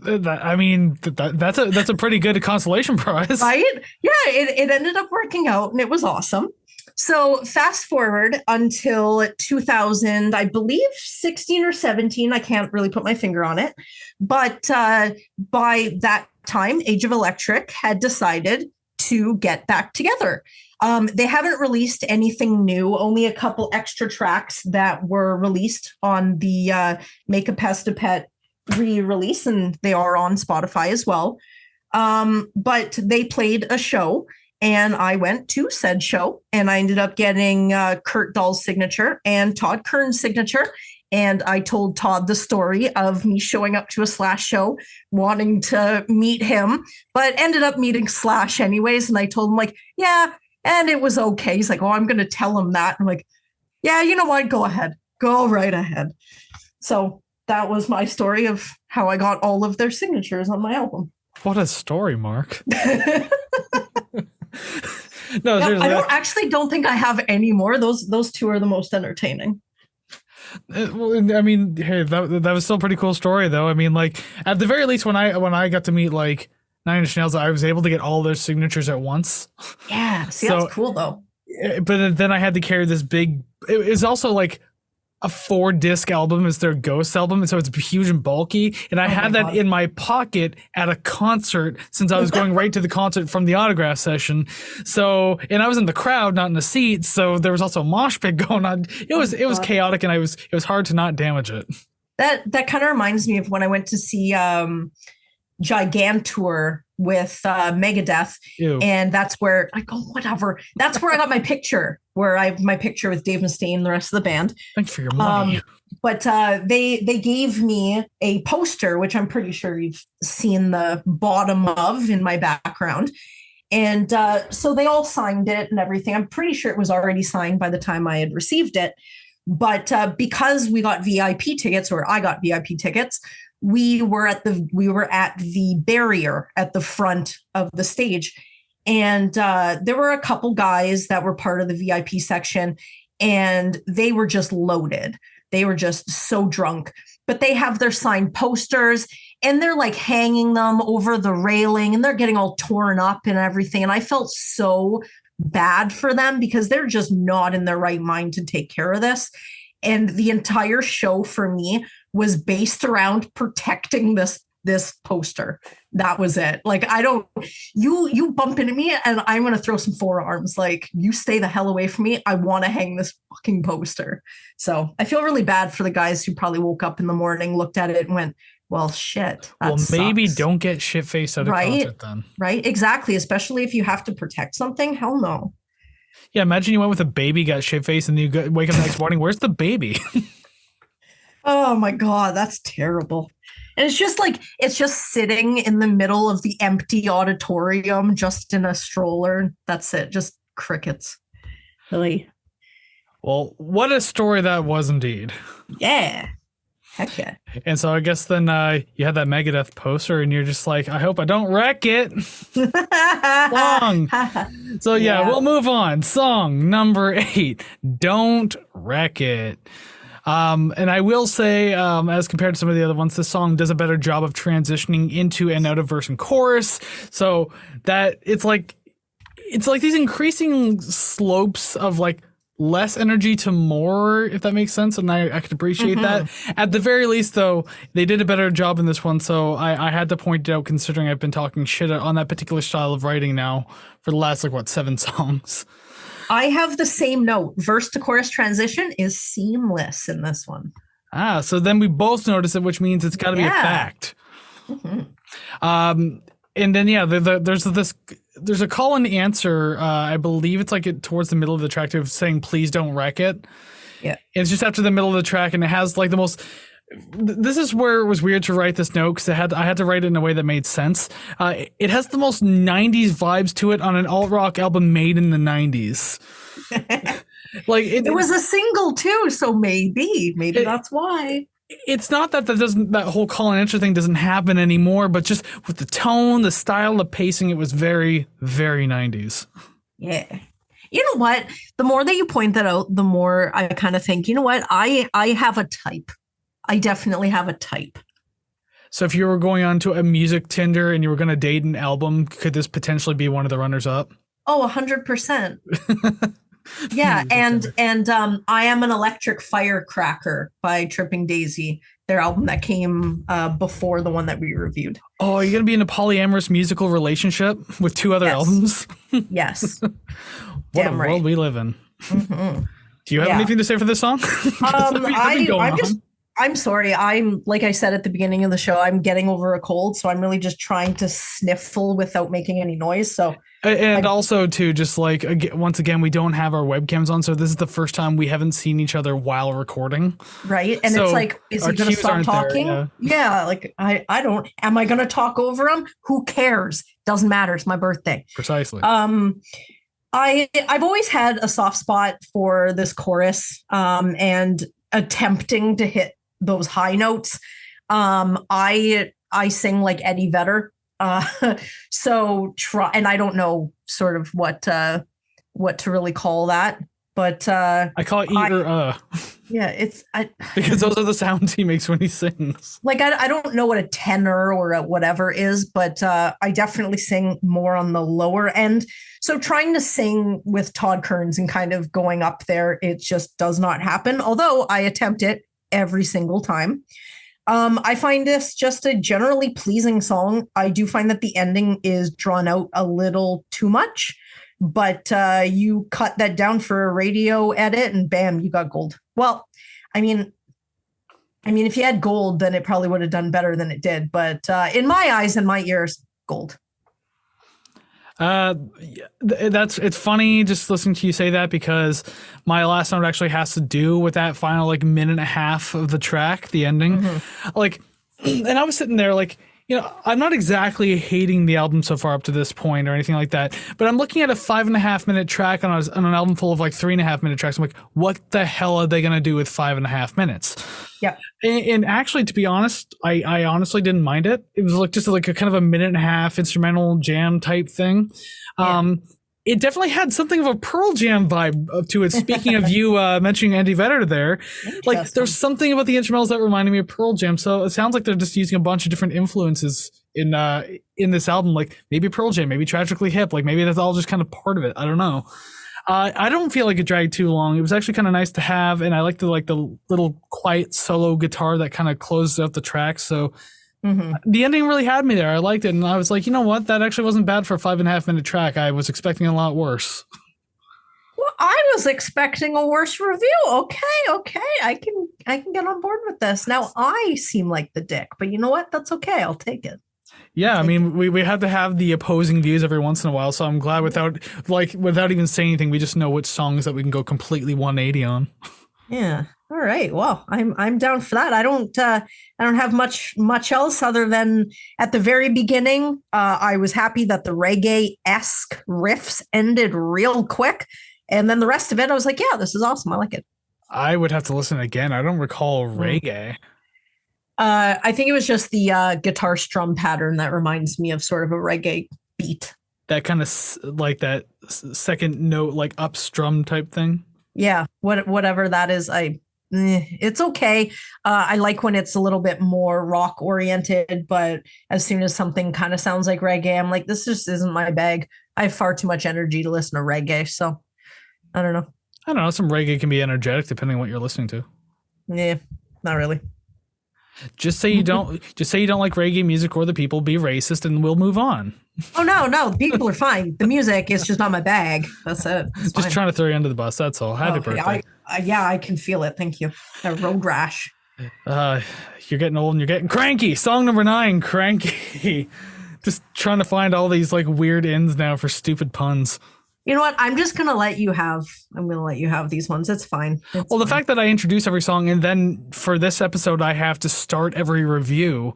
I mean, that's a pretty good consolation prize. Right? Yeah, it ended up working out and it was awesome. So fast forward until 2000, I believe 16 or 17. I can't really put my finger on it. But by that time, Age of Electric had decided to get back together. They haven't released anything new, only a couple extra tracks that were released on the Make a Pest a Pet re-release, and they are on Spotify as well. But they played a show, and I went to said show, and I ended up getting Kurt Dahl's signature and Todd Kearns' signature. And I told Todd the story of me showing up to a Slash show, wanting to meet him, but ended up meeting Slash anyways. And I told him, like, yeah, and it was okay. He's like, oh, I'm going to tell him that. I'm like, yeah, you know what? Go ahead. Go right ahead. So that was my story of how I got all of their signatures on my album. What a story, Mark. No, I don't think I have any more. Those two are the most entertaining. Well, I mean, hey, that was still a pretty cool story, though. I mean, like, at the very least, when I got to meet like Nine Inch Nails, I was able to get all their signatures at once. Yeah, see, that's cool though. But then I had to carry this big. It was also like a 4-disc album. It's their Ghost album, and so it's huge and bulky. And I had that in my pocket at a concert, since I was going right to the concert from the autograph session. So, and I was in the crowd, not in the seats. So there was also a mosh pit going on. It was chaotic, and it was hard to not damage it. That kind of reminds me of when I went to see Gigantour with Megadeth. Ew. And that's where I go, whatever. That's where I got my picture, where I have my picture with Dave Mustaine and the rest of the band. Thanks for your money. But they gave me a poster, which I'm pretty sure you've seen the bottom of in my background. And so they all signed it and everything. I'm pretty sure it was already signed by the time I had received it. But because we got VIP tickets, or I got VIP tickets, we were at the barrier at the front of the stage. And there were a couple guys that were part of the VIP section, and they were just loaded. They were just so drunk, but they have their signed posters and they're like hanging them over the railing and they're getting all torn up and everything. And I felt so bad for them because they're just not in their right mind to take care of this. And the entire show for me was based around protecting this poster. That was it. Like, you bump into me and I'm going to throw some forearms. Like, you stay the hell away from me. I want to hang this fucking poster. So I feel really bad for the guys who probably woke up in the morning, looked at it and went, well, shit. Well, maybe sucks. Don't get shit-faced at a concert then. Right. Exactly. Especially if you have to protect something. Hell no. Yeah. Imagine you went with a baby, got shit-faced, and you wake up the next morning. Where's the baby? Oh my God. That's terrible. And it's just sitting in the middle of the empty auditorium, just in a stroller. That's it. Just crickets. Really. Well, what a story that was indeed. Yeah. Heck yeah. And so I guess then you had that Megadeth poster and you're just like, I hope I don't wreck it. Song. So yeah, we'll move on. Song number 8, Don't Wreck It. And I will say, as compared to some of the other ones, this song does a better job of transitioning into and out of verse and chorus. So that it's like these increasing slopes of like less energy to more, if that makes sense. And I could appreciate that. At the very least, though, they did a better job in this one. So I had to point it out, considering I've been talking shit on that particular style of writing now for the last 7 songs. I have the same note. Verse to chorus transition is seamless in this one. So then we both notice it, which means it's got to be a fact. And then there's a call and answer. I believe it's like towards the middle of the track of saying "Please don't wreck it." Yeah, it's just after the middle of the track, and it has like the most. This is where it was weird to write this note because I had to write it in a way that made sense. It has the most '90s vibes to it on an alt rock album made in the '90s. Like it was a single too, so maybe that's why. It's not that whole call and answer thing doesn't happen anymore, but just with the tone, the style, the pacing, it was very, very 90s. Yeah. You know what? The more that you point that out, the more I kind of think, you know what? I have a type. I definitely have a type. So if you were going on to a music Tinder and you were going to date an album, could this potentially be one of the runners up? Oh, 100%. Yeah, and I Am an Electric Firecracker by Tripping Daisy, their album that came before the one that we reviewed. Oh, are you going to be in a polyamorous musical relationship with two other albums? Yes. What Damn a right. world we live in. Mm-hmm. Do you have anything to say for this song? I'm sorry. I'm, like I said at the beginning of the show, I'm getting over a cold, so I'm really just trying to sniffle without making any noise. So, and also too, just like once again, we don't have our webcams on, so this is the first time we haven't seen each other while recording. Right, and so it's like, is he going to stop talking? There, yeah, like I don't. Am I going to talk over him? Who cares? Doesn't matter. It's my birthday. Precisely. I've always had a soft spot for this chorus, and attempting to hit those high notes. I sing like Eddie Vedder. So try, and I don't know sort of what to really call that, but I call it yeah, it's because those are the sounds he makes when he sings. Like I don't know what a tenor or a whatever is, but I definitely sing more on the lower end. So trying to sing with Todd Kearns and kind of going up there, it just does not happen. Although I attempt it every single time. I find this just a generally pleasing song. I do find that the ending is drawn out a little too much, but you cut that down for a radio edit and bam, you got gold. Well, I mean, if you had gold, then it probably would have done better than it did. But in my eyes and my ears, gold. It's funny just listening to you say that because my last note actually has to do with that final like minute and a half of the track, the ending. Mm-hmm. Like, and I was sitting there like, you know, I'm not exactly hating the album so far up to this point or anything like that, but I'm looking at a 5.5 minute track on an album full of like 3.5 minute tracks. I'm like, what the hell are they going to do with 5.5 minutes? Yeah. And actually, to be honest, I honestly didn't mind it. It was like just like a kind of a minute and a half instrumental jam type thing. Yeah. It definitely had something of a Pearl Jam vibe to it. Speaking of you mentioning Eddie Vedder there, like there's something about the instrumentals that reminded me of Pearl Jam. So it sounds like they're just using a bunch of different influences in this album. Like maybe Pearl Jam, maybe Tragically Hip, like maybe that's all just kind of part of it. I don't know. I don't feel like it dragged too long. It was actually kind of nice to have, and I like the little quiet solo guitar that kind of closes out the track. So. Mm-hmm. The ending really had me there. I liked it, and I was like, you know what? That actually wasn't bad for a 5.5 minute track. I was expecting a lot worse. Well, I was expecting a worse review. Okay, I can get on board with this. Now I seem like the dick, but you know what? That's okay. I'll take it. Yeah, I mean, we have to have the opposing views every once in a while. So I'm glad without even saying anything, we just know which songs that we can go completely 180 on. Yeah. All right. Well, I'm down for that. I don't have much else other than at the very beginning, I was happy that the reggae-esque riffs ended real quick, and then the rest of it, I was like, yeah, this is awesome. I like it. I would have to listen again. I don't recall reggae. I think it was just the guitar strum pattern that reminds me of sort of a reggae beat. That kind of like that second note, like up strum type thing. Yeah, whatever that is, it's okay. I like when it's a little bit more rock oriented, but as soon as something kind of sounds like reggae, I'm like, this just isn't my bag. I have far too much energy to listen to reggae, so I don't know. Some reggae can be energetic depending on what you're listening to. Yeah, not really. Just say you don't like reggae music or the people, be racist, and we'll move on. Oh no, the people are fine. The music is just not my bag. That's it. It's just fine. Trying to throw you under the bus. That's all. Happy birthday. I can feel it. Thank you. A road rash. You're getting old and you're getting cranky. Song number 9, Cranky. Just trying to find all these like weird ends now for stupid puns. You know what? I'm going to let you have these ones. It's fine. Well, the fact that I introduce every song and then for this episode I have to start every review,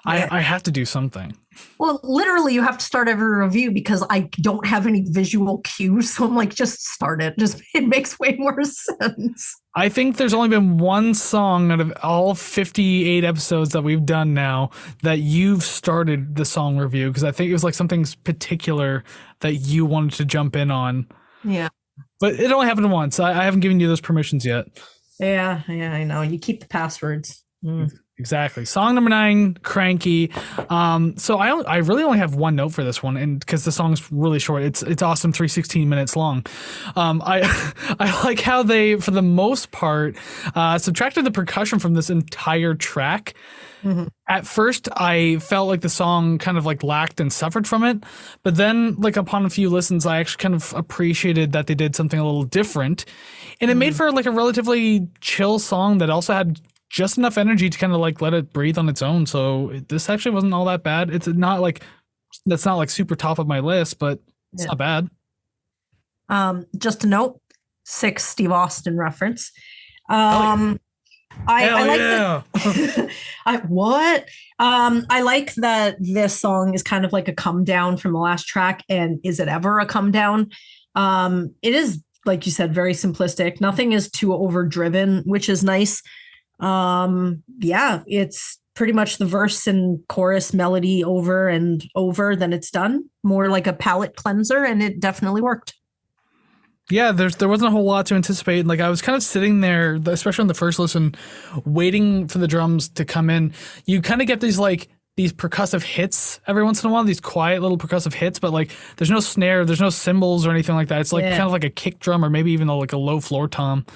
yeah. I have to do something. Well, literally you have to start every review because I don't have any visual cues. So I'm like, just start it. It makes way more sense. I think there's only been one song out of all 58 episodes that we've done now that you've started the song review because I think it was like something particular that you wanted to jump in on. Yeah. But it only happened once. I haven't given you those permissions yet. Yeah, I know. You keep the passwords. Exactly. Song number 9, Cranky. So I really only have one note for this one, and because the song's really short, it's awesome. 3:16 minutes long. I like how they, for the most part, subtracted the percussion from this entire track. Mm-hmm. At first, I felt like the song kind of like lacked and suffered from it, but then, like upon a few listens, I actually kind of appreciated that they did something a little different, and it made for like a relatively chill song that also had just enough energy to kind of like let it breathe on its own. So this actually wasn't all that bad. It's not like that's not like super top of my list, but it's not bad. Just a note, 6 Steve Austin reference. I like I like that this song is kind of like a come down from the last track. And is it ever a come down? It is, like you said, very simplistic. Nothing is too overdriven, which is nice. It's pretty much the verse and chorus melody over and over, then it's done. More like a palate cleanser, and it definitely worked. Yeah, there wasn't a whole lot to anticipate. Like I was kind of sitting there, especially on the first listen, waiting for the drums to come in. You kind of get these percussive hits every once in a while, these quiet little percussive hits, but like there's no snare, there's no cymbals or anything like that. It's like kind of like a kick drum or maybe even like a low floor tom.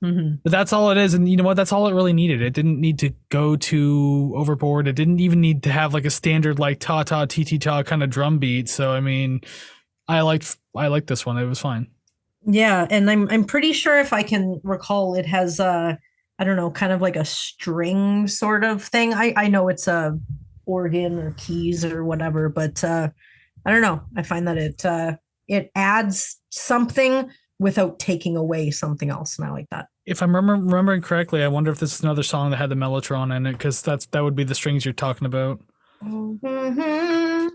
Mm-hmm. But that's all it is, and you know what? That's all it really needed. It didn't need to go too overboard. It didn't even need to have like a standard like ta ta ti ti ta kind of drum beat. So I mean, I liked this one. It was fine. Yeah, and I'm pretty sure if I can recall, it has I don't know, kind of like a string sort of thing. I know it's a organ or keys or whatever, but I don't know. I find that it adds something without taking away something else, and I like that. If I'm remembering correctly, I wonder if this is another song that had the mellotron in it, because that would be the strings you're talking about. Mm-hmm.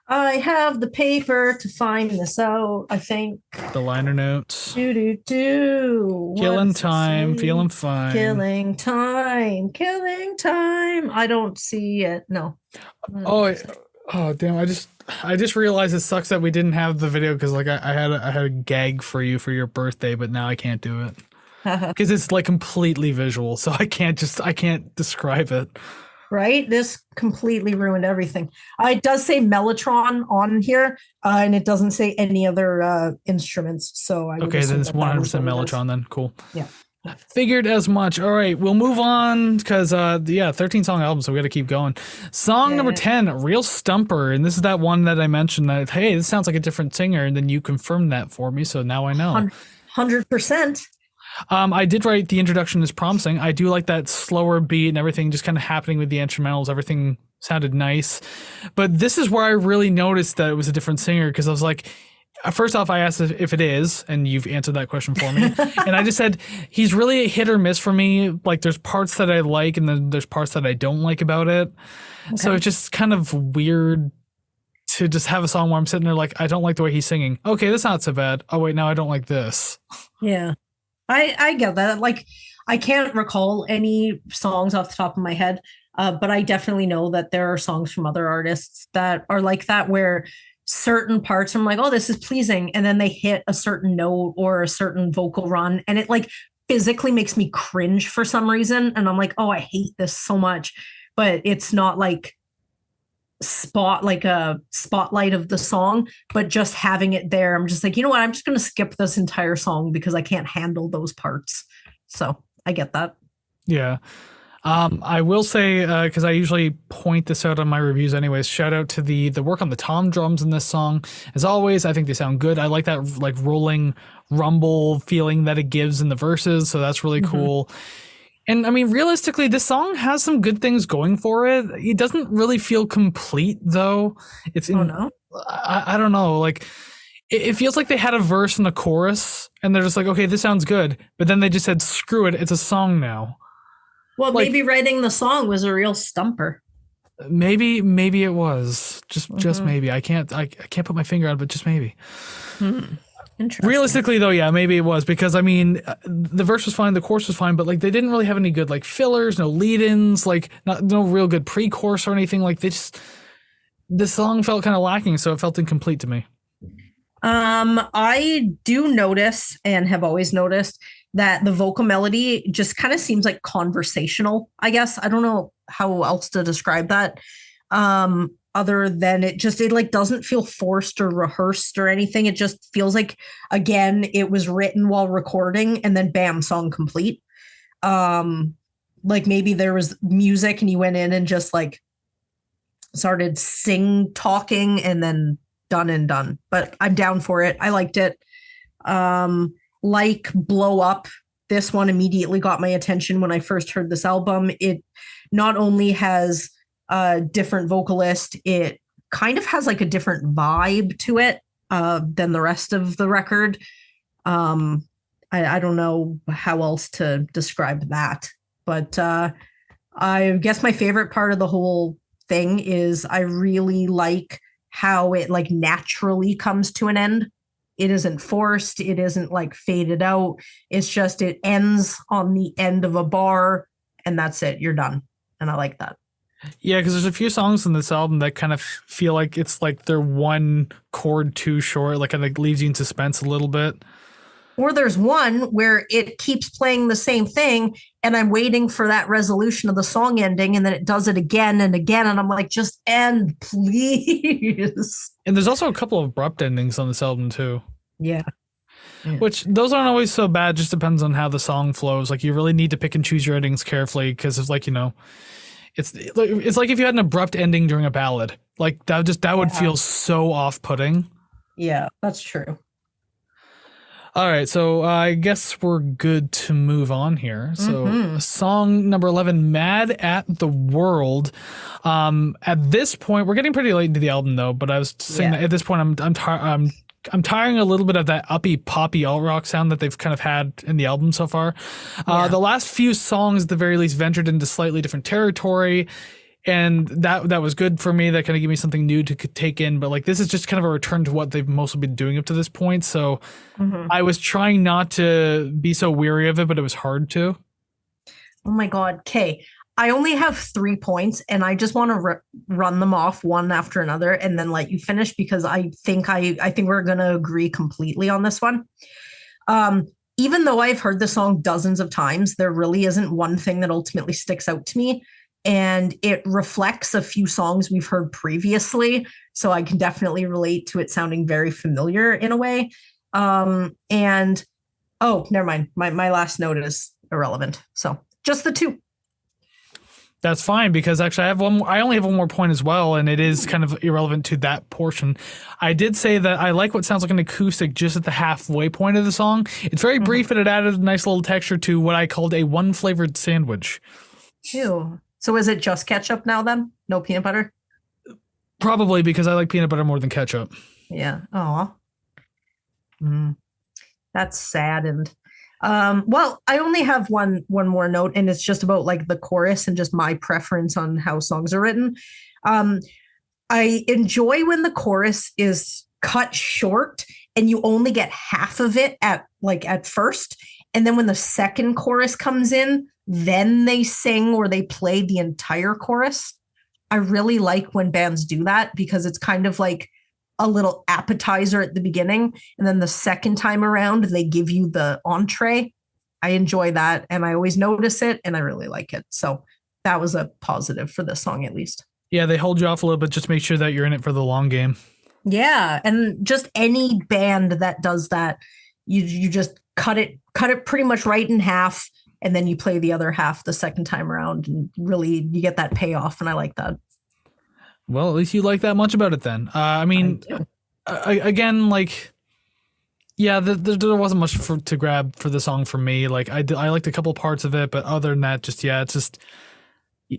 I have the paper to find this out, I think. The liner notes. Do. Killing time, feeling fine. Killing time. I don't see it. No. Oh damn! I just realized it sucks that we didn't have the video because like I had a gag for you for your birthday, but now I can't do it because it's like completely visual, so I can't describe it. Right, this completely ruined everything. It does say mellotron on here, and it doesn't say any other instruments. So okay, then it's 100% mellotron. Then cool. Yeah. Figured as much. All right, we'll move on because 13 song album, so we got to keep going. Song number 10, Real Stumper, and this is that one that I mentioned that hey, this sounds like a different singer, and then you confirmed that for me, so now I know. 100%. I did write the introduction is promising. I do like that slower beat and everything just kind of happening with the instrumentals. Everything sounded nice, but this is where I really noticed that it was a different singer because I was like. First off, I asked if it is, and you've answered that question for me. And I just said, he's really a hit or miss for me. Like, there's parts that I like, and then there's parts that I don't like about it. Okay. So it's just kind of weird to just have a song where I'm sitting there like, I don't like the way he's singing. Okay, that's not so bad. Oh, wait, now I don't like this. Yeah. I get that. Like, I can't recall any songs off the top of my head, but I definitely know that there are songs from other artists that are like that, where certain parts I'm like, oh, this is pleasing, and then they hit a certain note or a certain vocal run and it like physically makes me cringe for some reason, and I'm like, oh, I hate this so much. But it's not like a spotlight of the song, but just having it there, I'm just like, you know what, I'm just going to skip this entire song because I can't handle those parts. So I get that. Yeah. I will say, because I usually point this out on my reviews anyways, shout out to the work on the tom drums in this song. As always, I think they sound good. I like that like rolling rumble feeling that it gives in the verses, so that's really cool. And I mean, realistically, this song has some good things going for it. It doesn't really feel complete, though. It's in, Oh no. I don't know. Like, it feels like they had a verse and a chorus, and they're just like, okay, this sounds good. But then they just said, screw it, it's a song now. Well, Like- maybe writing the song was a real stumper. Maybe it was just maybe. I can't put my finger on it, but just maybe. Interesting. Realistically, though, yeah, maybe it was because I mean, the verse was fine, the chorus was fine, but like they didn't really have any good like fillers, no lead-ins, like no real good pre-chorus or anything. Like the song felt kind of lacking, so it felt incomplete to me. I do notice and have always noticed that the vocal melody just kind of seems like conversational, I guess. I don't know how else to describe that. Other than it like doesn't feel forced or rehearsed or anything. It just feels like, again, it was written while recording and then bam, song complete. Like maybe there was music and you went in and just like started talking and then done. But I'm down for it. I liked it. Like Blow Up, this one immediately got my attention when I first heard this album. It not only has a different vocalist, it kind of has like a different vibe to it than the rest of the record. I don't know how else to describe that, but I guess my favorite part of the whole thing is I really like how it like naturally comes to an end. It isn't forced. It isn't like faded out. It's just, it ends on the end of a bar and that's it. You're done. And I like that. Yeah, because there's a few songs in this album that kind of feel like it's like they're one chord too short, like it like leaves you in suspense a little bit. Or there's one where it keeps playing the same thing and I'm waiting for that resolution of the song ending and then it does it again and again. And I'm like, just end, please. And there's also a couple of abrupt endings on this album too. Yeah. Which those aren't always so bad, just depends on how the song flows. Like you really need to pick and choose your endings carefully because it's like, you know, it's like if you had an abrupt ending during a ballad. Like that would feel so off-putting. Yeah, that's true. All right, so I guess we're good to move on here. So song number 11, Mad at the World. At this point, we're getting pretty late into the album though, but I was saying that at this point I'm tiring a little bit of that uppy poppy alt rock sound that they've kind of had in the album so far. The last few songs at the very least ventured into slightly different territory. And that was good for me. That kind of gave me something new to take in. But like this is just kind of a return to what they've mostly been doing up to this point. So I was trying not to be so weary of it, but it was hard to. Oh my God. Okay. I only have 3 points and I just want to run them off one after another and then let you finish because I think we're going to agree completely on this one. Even though I've heard the song dozens of times, there really isn't one thing that ultimately sticks out to me. And it reflects a few songs we've heard previously. So I can definitely relate to it sounding very familiar in a way. And oh, never mind. My last note is irrelevant. So just the 2. That's fine because actually I only have one more point as well, and it is kind of irrelevant to that portion. I did say that I like what sounds like an acoustic just at the halfway point of the song. It's very brief, and it added a nice little texture to what I called a one-flavored sandwich. Ew. So is it just ketchup now then? No peanut butter? Probably because I like peanut butter more than ketchup. Yeah. Oh. That's sad. And well, I only have one more note, and it's just about like the chorus and just my preference on how songs are written. I enjoy when the chorus is cut short and you only get half of it at first. And then when the second chorus comes in, then they sing or they play the entire chorus. I really like when bands do that because it's kind of like a little appetizer at the beginning. And then the second time around, they give you the entree. I enjoy that. And I always notice it and I really like it. So that was a positive for this song, at least. Yeah, they hold you off a little bit. Just make sure that you're in it for the long game. Yeah. And just any band that does that, you just cut it pretty much right in half. And then you play the other half the second time around and really you get that payoff. And I like that. Well, at least you like that much about it then. I mean, again, like Yeah, there wasn't much to grab for the song for me. Like I liked a couple parts of it, but other than that, just yeah, it's just.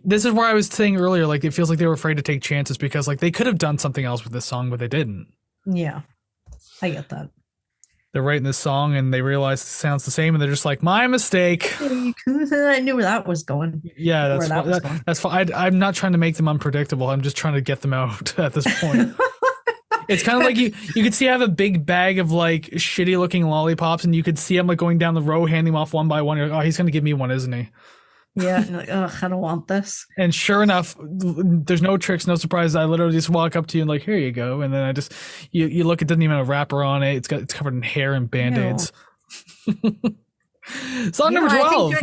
This is where I was saying earlier, like it feels like they were afraid to take chances because like they could have done something else with this song, but they didn't. Yeah, I get that. They're writing this song and they realize it sounds the same, and they're just like, "My mistake." I knew where that was going. Yeah, that's fine. I'm not trying to make them unpredictable. I'm just trying to get them out at this point. It's kind of like you could see I have a big bag of like shitty looking lollipops, and you could see him like going down the row, handing them off one by one. You're like, oh, he's gonna give me one, isn't he? Yeah, like, ugh, I don't want this. And sure enough, there's no tricks, no surprises. I literally just walk up to you and like, here you go. And then I just, you look, it doesn't even have a wrapper on it. It's covered in hair and Band-Aids. Song number 12.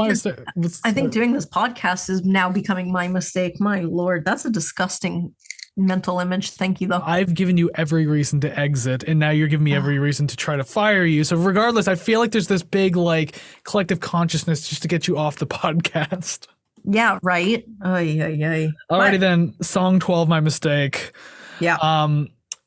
I think doing this podcast is now becoming my mistake. My Lord, that's a disgusting mental image. Thank you, though. I've given you every reason to exit, and now you're giving me every reason to try to fire you. So regardless, I feel like there's this big like collective consciousness just to get you off the podcast. Yeah, right. Alrighty then, song 12, My Mistake. Yeah.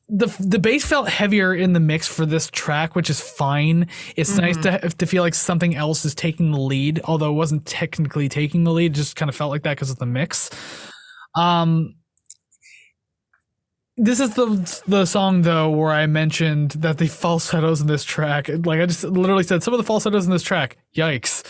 The bass felt heavier in the mix for this track, which is fine. It's nice to feel like something else is taking the lead, although it wasn't technically taking the lead. It just kind of felt like that because of the mix. This is the song though where I mentioned that the falsettos in this track, like I just literally said, some of the falsettos in this track, yikes.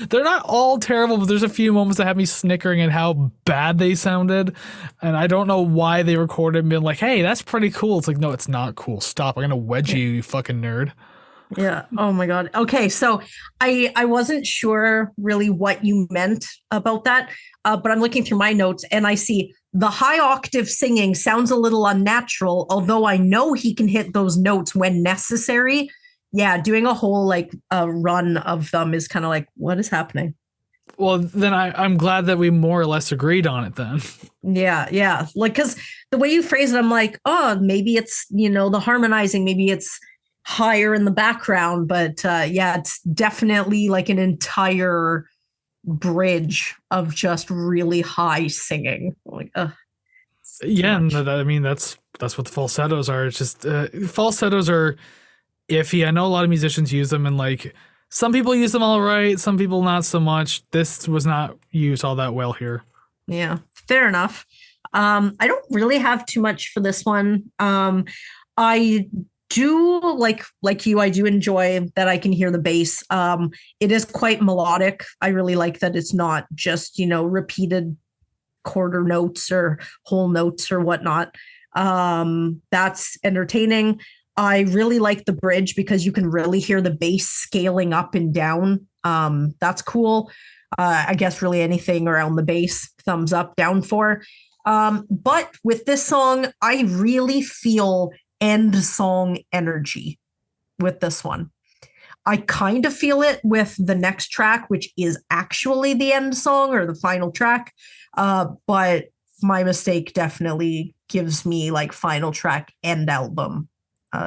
They're not all terrible, but there's a few moments that have me snickering at how bad they sounded, and I don't know why they recorded and been like, hey, that's pretty cool. It's like, no, it's not cool. Stop. I'm gonna wedge you fucking nerd. Yeah. Oh my God. Okay. So I wasn't sure really what you meant about that, but I'm looking through my notes and I see the high octave singing sounds a little unnatural, although I know he can hit those notes when necessary. Yeah. Doing a whole like run of them is kind of like, what is happening? Well, then I'm glad that we more or less agreed on it then. Yeah. Yeah. Like, cause the way you phrase it, I'm like, oh, maybe it's, the harmonizing, maybe it's higher in the background, but yeah, it's definitely like an entire bridge of just really high singing. Like, yeah, and I mean that's what the falsettos are. It's just falsettos are iffy. I know a lot of musicians use them, and like some people use them all right, some people not so much. This was not used all that well here. Yeah, fair enough. I don't really have too much for this one. I do like you, I do enjoy that I can hear the bass. It is quite melodic. I really like that it's not just, repeated quarter notes or whole notes or whatnot. That's entertaining. I really like the bridge because you can really hear the bass scaling up and down. That's cool. I guess really anything around the bass, thumbs up, down for. But with this song, I really feel end song energy with this one. I kind of feel it with the next track, which is actually the end song or the final track. But My Mistake definitely gives me like final track end album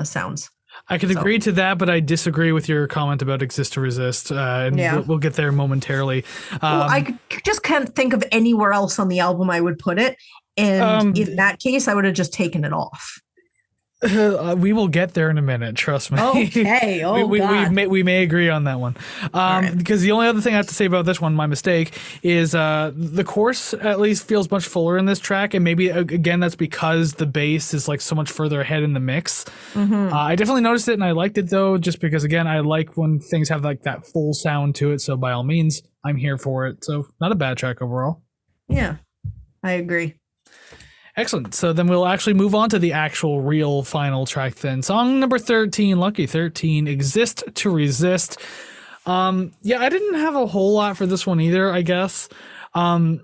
sounds. I could agree to that, but I disagree with your comment about Exist to Resist, and we'll get there momentarily. Well, I just can't think of anywhere else on the album I would put it, and in that case, I would have just taken it off. We will get there in a minute. Trust me. Okay. Oh, we may agree on that one. Right. Because the only other thing I have to say about this one, My Mistake, is the chorus at least feels much fuller in this track, and maybe again that's because the bass is like so much further ahead in the mix. I definitely noticed it, and I liked it though, just because again I like when things have like that full sound to it. So by all means, I'm here for it. So not a bad track overall. Yeah, I agree. Excellent. So then we'll actually move on to the actual real final track then. Song number 13, Lucky 13, Exist to Resist. Yeah, I didn't have a whole lot for this one either, I guess. I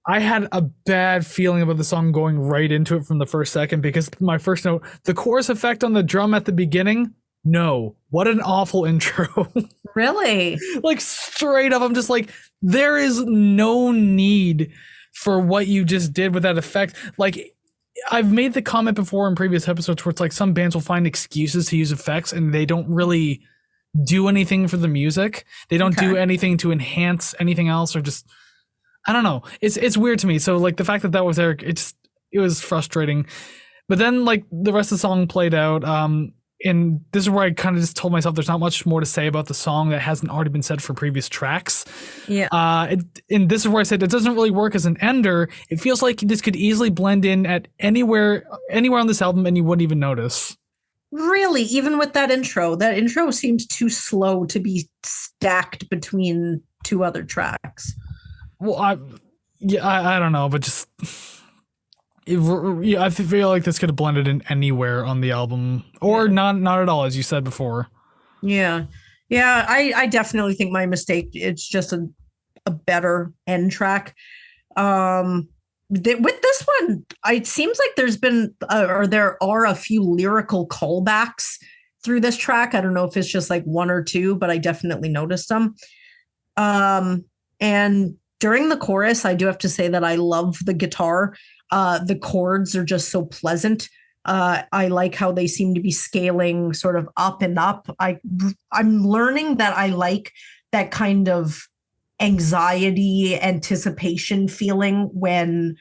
had a bad feeling about the song going right into it from the first second because my first note, the chorus effect on the drum at the beginning, no. What an awful intro. Really? Like straight up, I'm just like, there is no need for what you just did with that effect. Like, I've made the comment before in previous episodes where it's like some bands will find excuses to use effects and they don't really do anything for the music. They don't do anything to enhance anything else, or just, I don't know. It's weird to me. So like the fact that was there, it was frustrating. But then like the rest of the song played out. And this is where I kind of just told myself there's not much more to say about the song that hasn't already been said for previous tracks. Yeah. And this is where I said it doesn't really work as an ender. It feels like this could easily blend in at anywhere on this album and you wouldn't even notice. Really, even with that intro seems too slow to be stacked between two other tracks. Well, I don't know, but just I feel like this could have blended in anywhere on the album, or not at all, as you said before. Yeah, I definitely think my mistake. It's just a better end track. With this one, it seems like there's been or there are a few lyrical callbacks through this track. I don't know if it's just like one or two, but I definitely noticed them. And during the chorus, I do have to say that I love the guitar. The chords are just so pleasant. I like how they seem to be scaling sort of up and up. I'm learning that I like that kind of anxiety, anticipation feeling when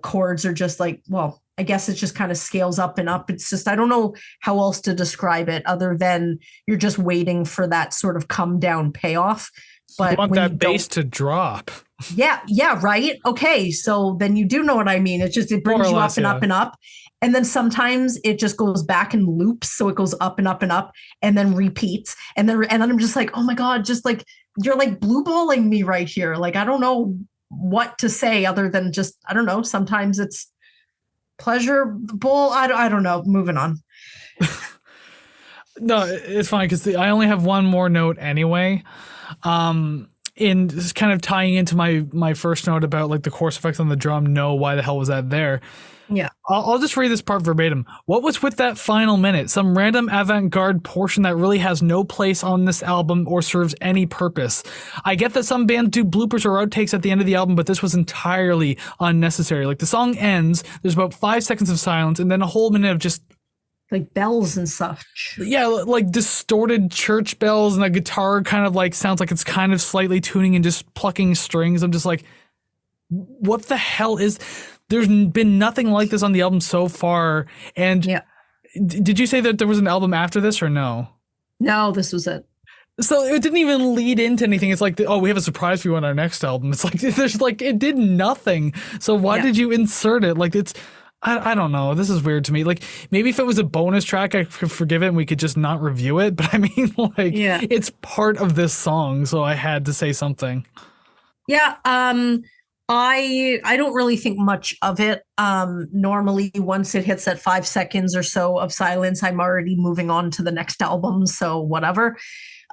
chords are just like, well, I guess it just kind of scales up and up. It's just, I don't know how else to describe it other than you're just waiting for that sort of come down payoff. But you want that bass to drop. Yeah, right. Okay, so then you do know what I mean. It's just, it brings you up and up and up. And then sometimes it just goes back and loops. So it goes up and up and up and then repeats. And then I'm just like, oh my God, just like, you're like blue balling me right here. Like, I don't know what to say other than just, I don't know. Sometimes it's pleasurable. I don't know. Moving on. No, it's fine because I only have one more note anyway. In just kind of tying into my first note about like the chorus effects on the drum. No, why the hell was that there? Yeah. I'll just read this part verbatim. What was with that final minute? Some random avant-garde portion that really has no place on this album or serves any purpose. I get that some bands do bloopers or outtakes at the end of the album, but this was entirely unnecessary. Like the song ends, there's about 5 seconds of silence, and then a whole minute of just like bells and such. Yeah, like distorted church bells, and the guitar kind of like sounds like it's kind of slightly tuning and just plucking strings. I'm just like, what the hell is... There's been nothing like this on the album so far. And did you say that there was an album after this or no? No, this was it. So it didn't even lead into anything. It's like, oh, we have a surprise for you on our next album. It's like, there's like, it did nothing. So why did you insert it? Like, it's, I don't know. This is weird to me. Like, maybe if it was a bonus track, I could forgive it and we could just not review it. But I mean, like, it's part of this song. So I had to say something. Yeah. I don't really think much of it. Normally, once it hits that 5 seconds or so of silence, I'm already moving on to the next album. So whatever.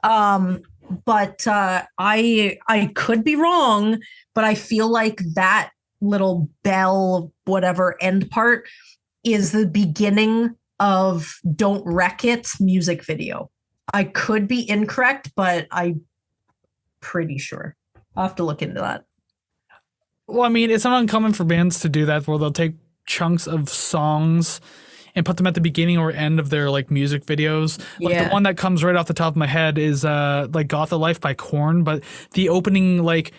But I could be wrong, but I feel like that little bell, whatever end part is the beginning of Don't Wreck It music video. I could be incorrect, but I'm pretty sure. I'll have to look into that. Well, I mean, it's not uncommon for bands to do that where they'll take chunks of songs and put them at the beginning or end of their like music videos. Like the one that comes right off the top of my head is like Gotha Life by Korn, but the opening like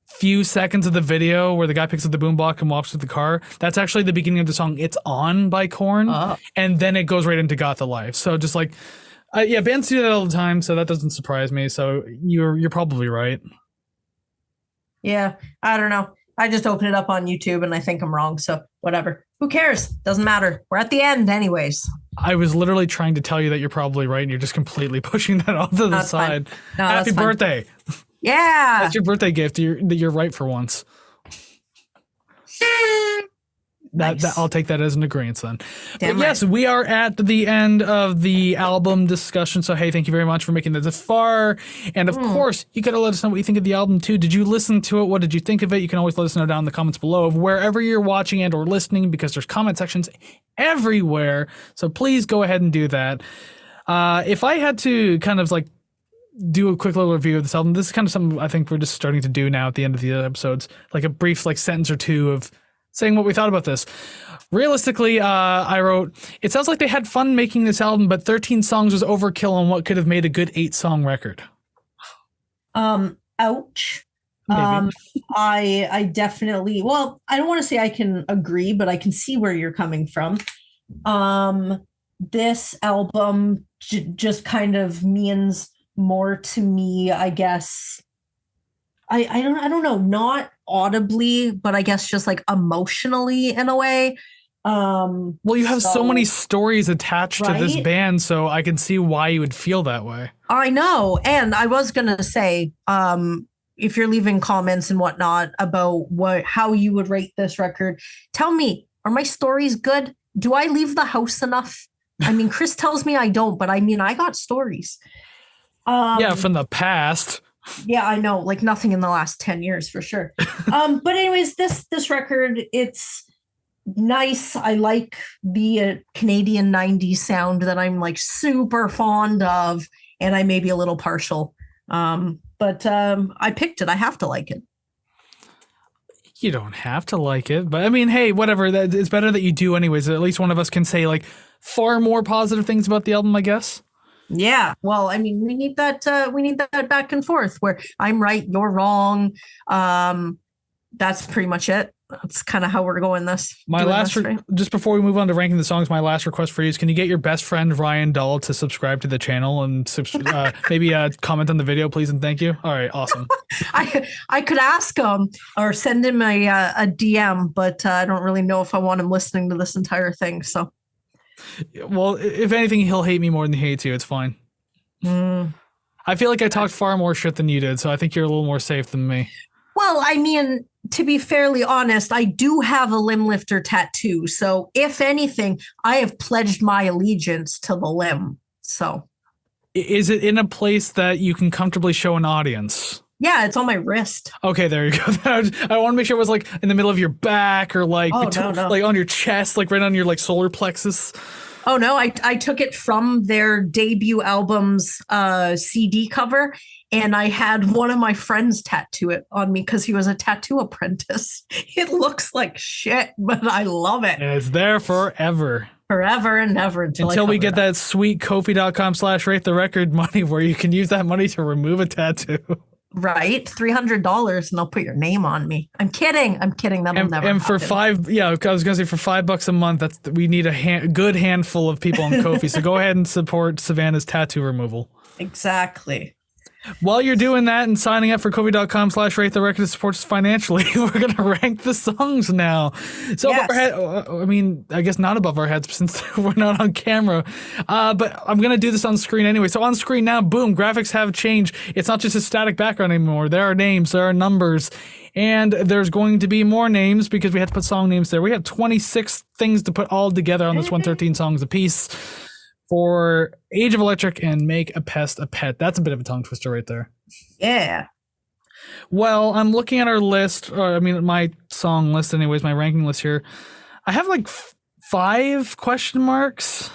few seconds of the video where the guy picks up the boombox and walks to the car, that's actually the beginning of the song It's On by Korn. And then it goes right into Gotha Life. So just like bands do that all the time, so that doesn't surprise me. So you're probably right. Yeah, I don't know. I just open it up on YouTube and I think I'm wrong. So whatever. Who cares? Doesn't matter. We're at the end anyways. I was literally trying to tell you that you're probably right and you're just completely pushing that off to the side. No, Happy birthday. Yeah. That's your birthday gift. You're right for once. That I'll take that as an agreement then. But yes, we are at the end of the album discussion. So hey, thank you very much for making it this far. And of course, you gotta let us know what you think of the album too. Did you listen to it? What did you think of it? You can always let us know down in the comments below of wherever you're watching and or listening, because there's comment sections everywhere. So please go ahead and do that. If I had to kind of like do a quick little review of this album, this is kind of something I think we're just starting to do now at the end of the episodes, like a brief like sentence or two of saying what we thought about this. Realistically, I wrote, it sounds like they had fun making this album, but 13 songs was overkill on what could have made a good 8-song record. Ouch. Maybe. I definitely, well, I don't want to say I can agree, but I can see where you're coming from. this album just kind of means more to me, I guess. I don't know, not audibly, but I guess just like emotionally in a way. Well, you have so many stories attached to this Right? band, so I can see why you would feel that way. I know. And I was gonna say, if you're leaving comments and whatnot about how you would rate this record, tell me, are my stories good? Do I leave the house enough? I mean, Kris tells me I don't, but I mean, I got stories. Yeah, from the past. Yeah, I know, like nothing in the last 10 years for sure. But anyways, this record, it's nice. I like the Canadian 90s sound that I'm like super fond of, and I may be a little partial. But I picked it. I have to like it. You don't have to like it, but I mean, hey, whatever. It's better that you do anyways. At least one of us can say like far more positive things about the album, I guess. Yeah. Well, I mean, we need that back and forth where I'm right, you're wrong. That's pretty much it. That's kind of how we're going this. Just before we move on to ranking the songs, my last request for you is: can you get your best friend Ryan Dull to subscribe to the channel and maybe comment on the video, please, and thank you. All right, awesome. I could ask him or send him a DM, but I don't really know if I want him listening to this entire thing. So, well, if anything, he'll hate me more than he hates you. It's fine. I feel like I talked far more shit than you did, so I think you're a little more safe than me. Well, I mean, to be fairly honest, I do have a limb lifter tattoo. So if anything, I have pledged my allegiance to the limb. So is it in a place that you can comfortably show an audience? Yeah, it's on my wrist. Okay, there you go. I want to make sure it was like in the middle of your back or like no. like on your chest, like right on your like solar plexus. Oh no, I took it from their debut album's CD cover, and I had one of my friends tattoo it on me because he was a tattoo apprentice. It looks like shit, but I love it. And it's there forever. Forever and ever until we get that sweet Ko-fi.com/rate the record money where you can use that money to remove a tattoo. Right, $300, and they'll put your name on me. I'm kidding. That'll never. And for happen. I was gonna say for $5 a month, we need a good handful of people on Ko-fi. So go ahead and support Savannah's tattoo removal. Exactly. While you're doing that and signing up for Ko-fi.com/rate the record to support us financially, we're gonna rank the songs now. So yes. I mean, I guess not above our heads since we're not on camera, but I'm gonna do this on screen anyway. So on screen now, boom, graphics have changed. It's not just a static background anymore. There are names, there are numbers, and there's going to be more names because we had to put song names there. We have 26 things to put all together on this 113 songs a piece for Age of Electric and Make a Pest a Pet. That's a bit of a tongue twister right there. Yeah. Well, I'm looking at our list, or I mean my song list anyways, my ranking list here. I have like 5 question marks.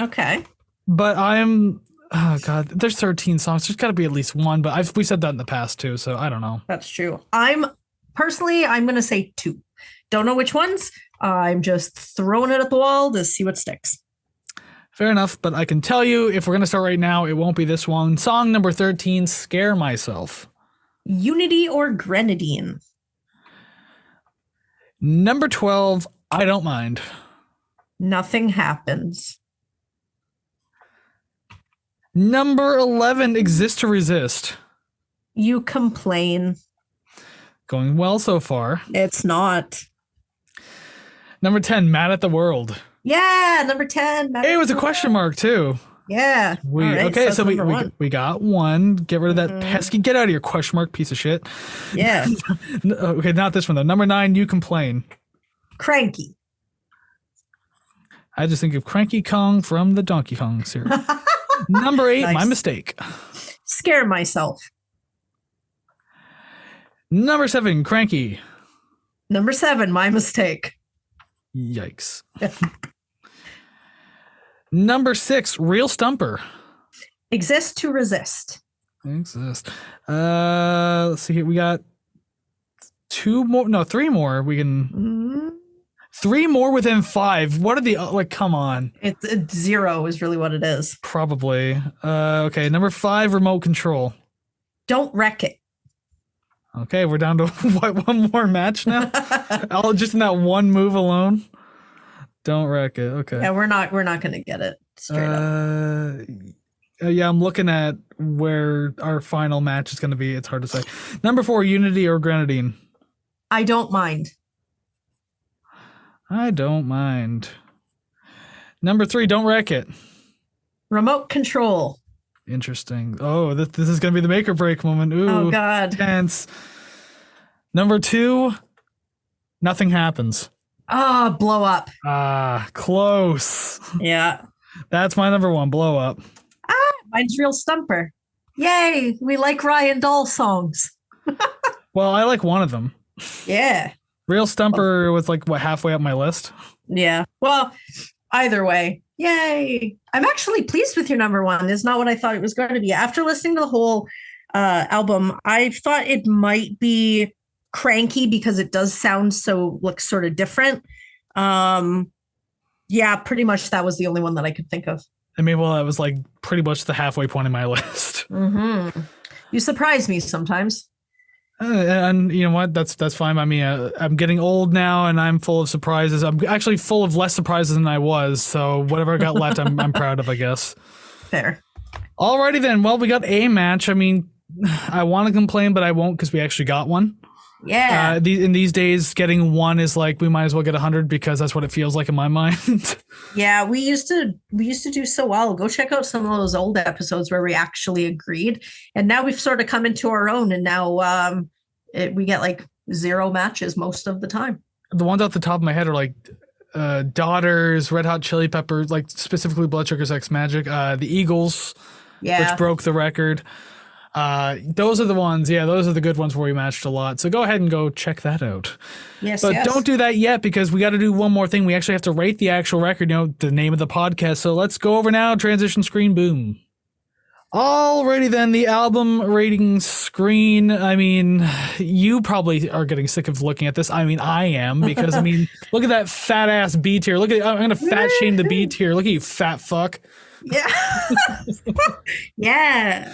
Okay. But oh god, there's 13 songs. There's got to be at least one, but we said that in the past too, so I don't know. That's true. I'm going to say 2. Don't know which ones. I'm just throwing it at the wall to see what sticks. Fair enough, but I can tell you, if we're going to start right now, it won't be this one. Song number 13, Scare Myself. Unity or Grenadine? Number 12, I Don't Mind. Nothing Happens. Number 11, Exist to Resist. You Complain. Going well so far. It's not. Number 10, Mad at the World. Yeah, number 10. It was a question mark too. Yeah. Okay, so we got one. Get rid of that pesky. Get out of here, question mark, piece of shit. Yeah. Okay, not this one though. Number 9, You Complain. Cranky. I just think of Cranky Kong from the Donkey Kong series. Number 8, nice. My Mistake. Scare Myself. Number 7, Cranky. Number 7, My Mistake. Yikes. Number 6, Real Stumper. Exist to Resist. Exist. Let's see here. We got 3 more. We can 3 more within 5. What are the come on. It's 0 is really what it is. Probably. Okay, number 5, Remote Control. Don't Wreck It. Okay, we're down to one more match now. All just in that one move alone. Don't wreck it. Okay. Yeah, we're not going to get it straight up. Yeah, I'm looking at where our final match is going to be. It's hard to say. Number 4, Unity or Grenadine? I don't mind. I don't mind. Number 3, Don't Wreck It. Remote Control. Interesting. Oh, this is going to be the make or break moment. Ooh, Oh, God. Tense. Number 2, Nothing Happens. Blow Up. Close. Yeah. That's my number 1, Blow Up. Mine's Real Stumper. Yay. We like Ryan Dahl songs. Well, I like one of them. Yeah. Real Stumper was like, what, halfway up my list? Yeah. Well, either way. Yay. I'm actually pleased with your number 1. It's not what I thought it was going to be. After listening to the whole album, I thought it might be Cranky because it does sound so like sort of different. Yeah, pretty much that was the only one that I could think of. I mean, well, that was like pretty much the halfway point in my list. Mm-hmm. You surprise me sometimes. And you know what? That's fine by me. I'm getting old now, and I'm full of surprises. I'm actually full of less surprises than I was. So whatever I got left, I'm proud of, I guess. Fair. Alrighty then. Well, we got a match. I mean, I want to complain, but I won't because we actually got one. Yeah. In these days, getting one is like we might as well get 100 because that's what it feels like in my mind. Yeah, we used to do so well. Go check out some of those old episodes where we actually agreed, and now we've sort of come into our own. And now we get like 0 matches most of the time. The ones off the top of my head are like Daughters, Red Hot Chili Peppers, like specifically Blood Sugar Sex Magic, the Eagles, which broke the record. Those are the ones, those are the good ones where we matched a lot. So go ahead and go check that out. Yes, but don't do that yet because we got to do one more thing. We actually have to rate the actual record, the name of the podcast. So let's go over now. Transition screen, boom. Alrighty then, the album rating screen. I mean, you probably are getting sick of looking at this. I mean, I am because I mean, look at that fat ass B tier. I'm gonna fat shame the B tier. Look at you, fat fuck. Yeah. Yeah.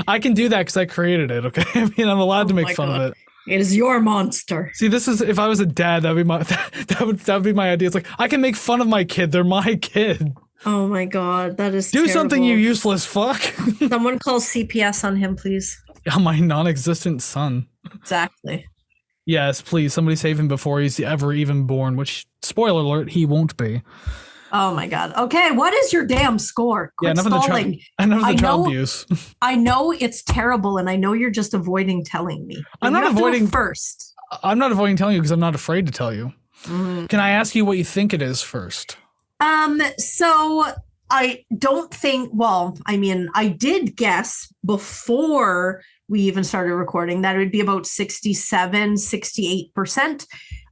I can do that because I created it, okay? I mean, I'm allowed to make fun of it. It is your monster. See, this is, if I was a dad, that'd be my that would be my idea. It's like, I can make fun of my kid. They're my kid. Oh my God, that is Do terrible. something, you useless fuck. Someone call CPS on him, please. Yeah, my non-existent son. Exactly. Yes, please, somebody save him before he's ever even born, which, spoiler alert, he won't be. Oh my God. Okay, what is your damn score? Quit enough stalling. Enough of the child abuse. I know it's terrible, and I know you're just avoiding telling me. I'm not avoiding first. I'm not avoiding telling you because I'm not afraid to tell you. Mm. Can I ask you what you think it is first? So I don't think, well, I mean, I did guess before we even started recording that it would be about 67, 68%.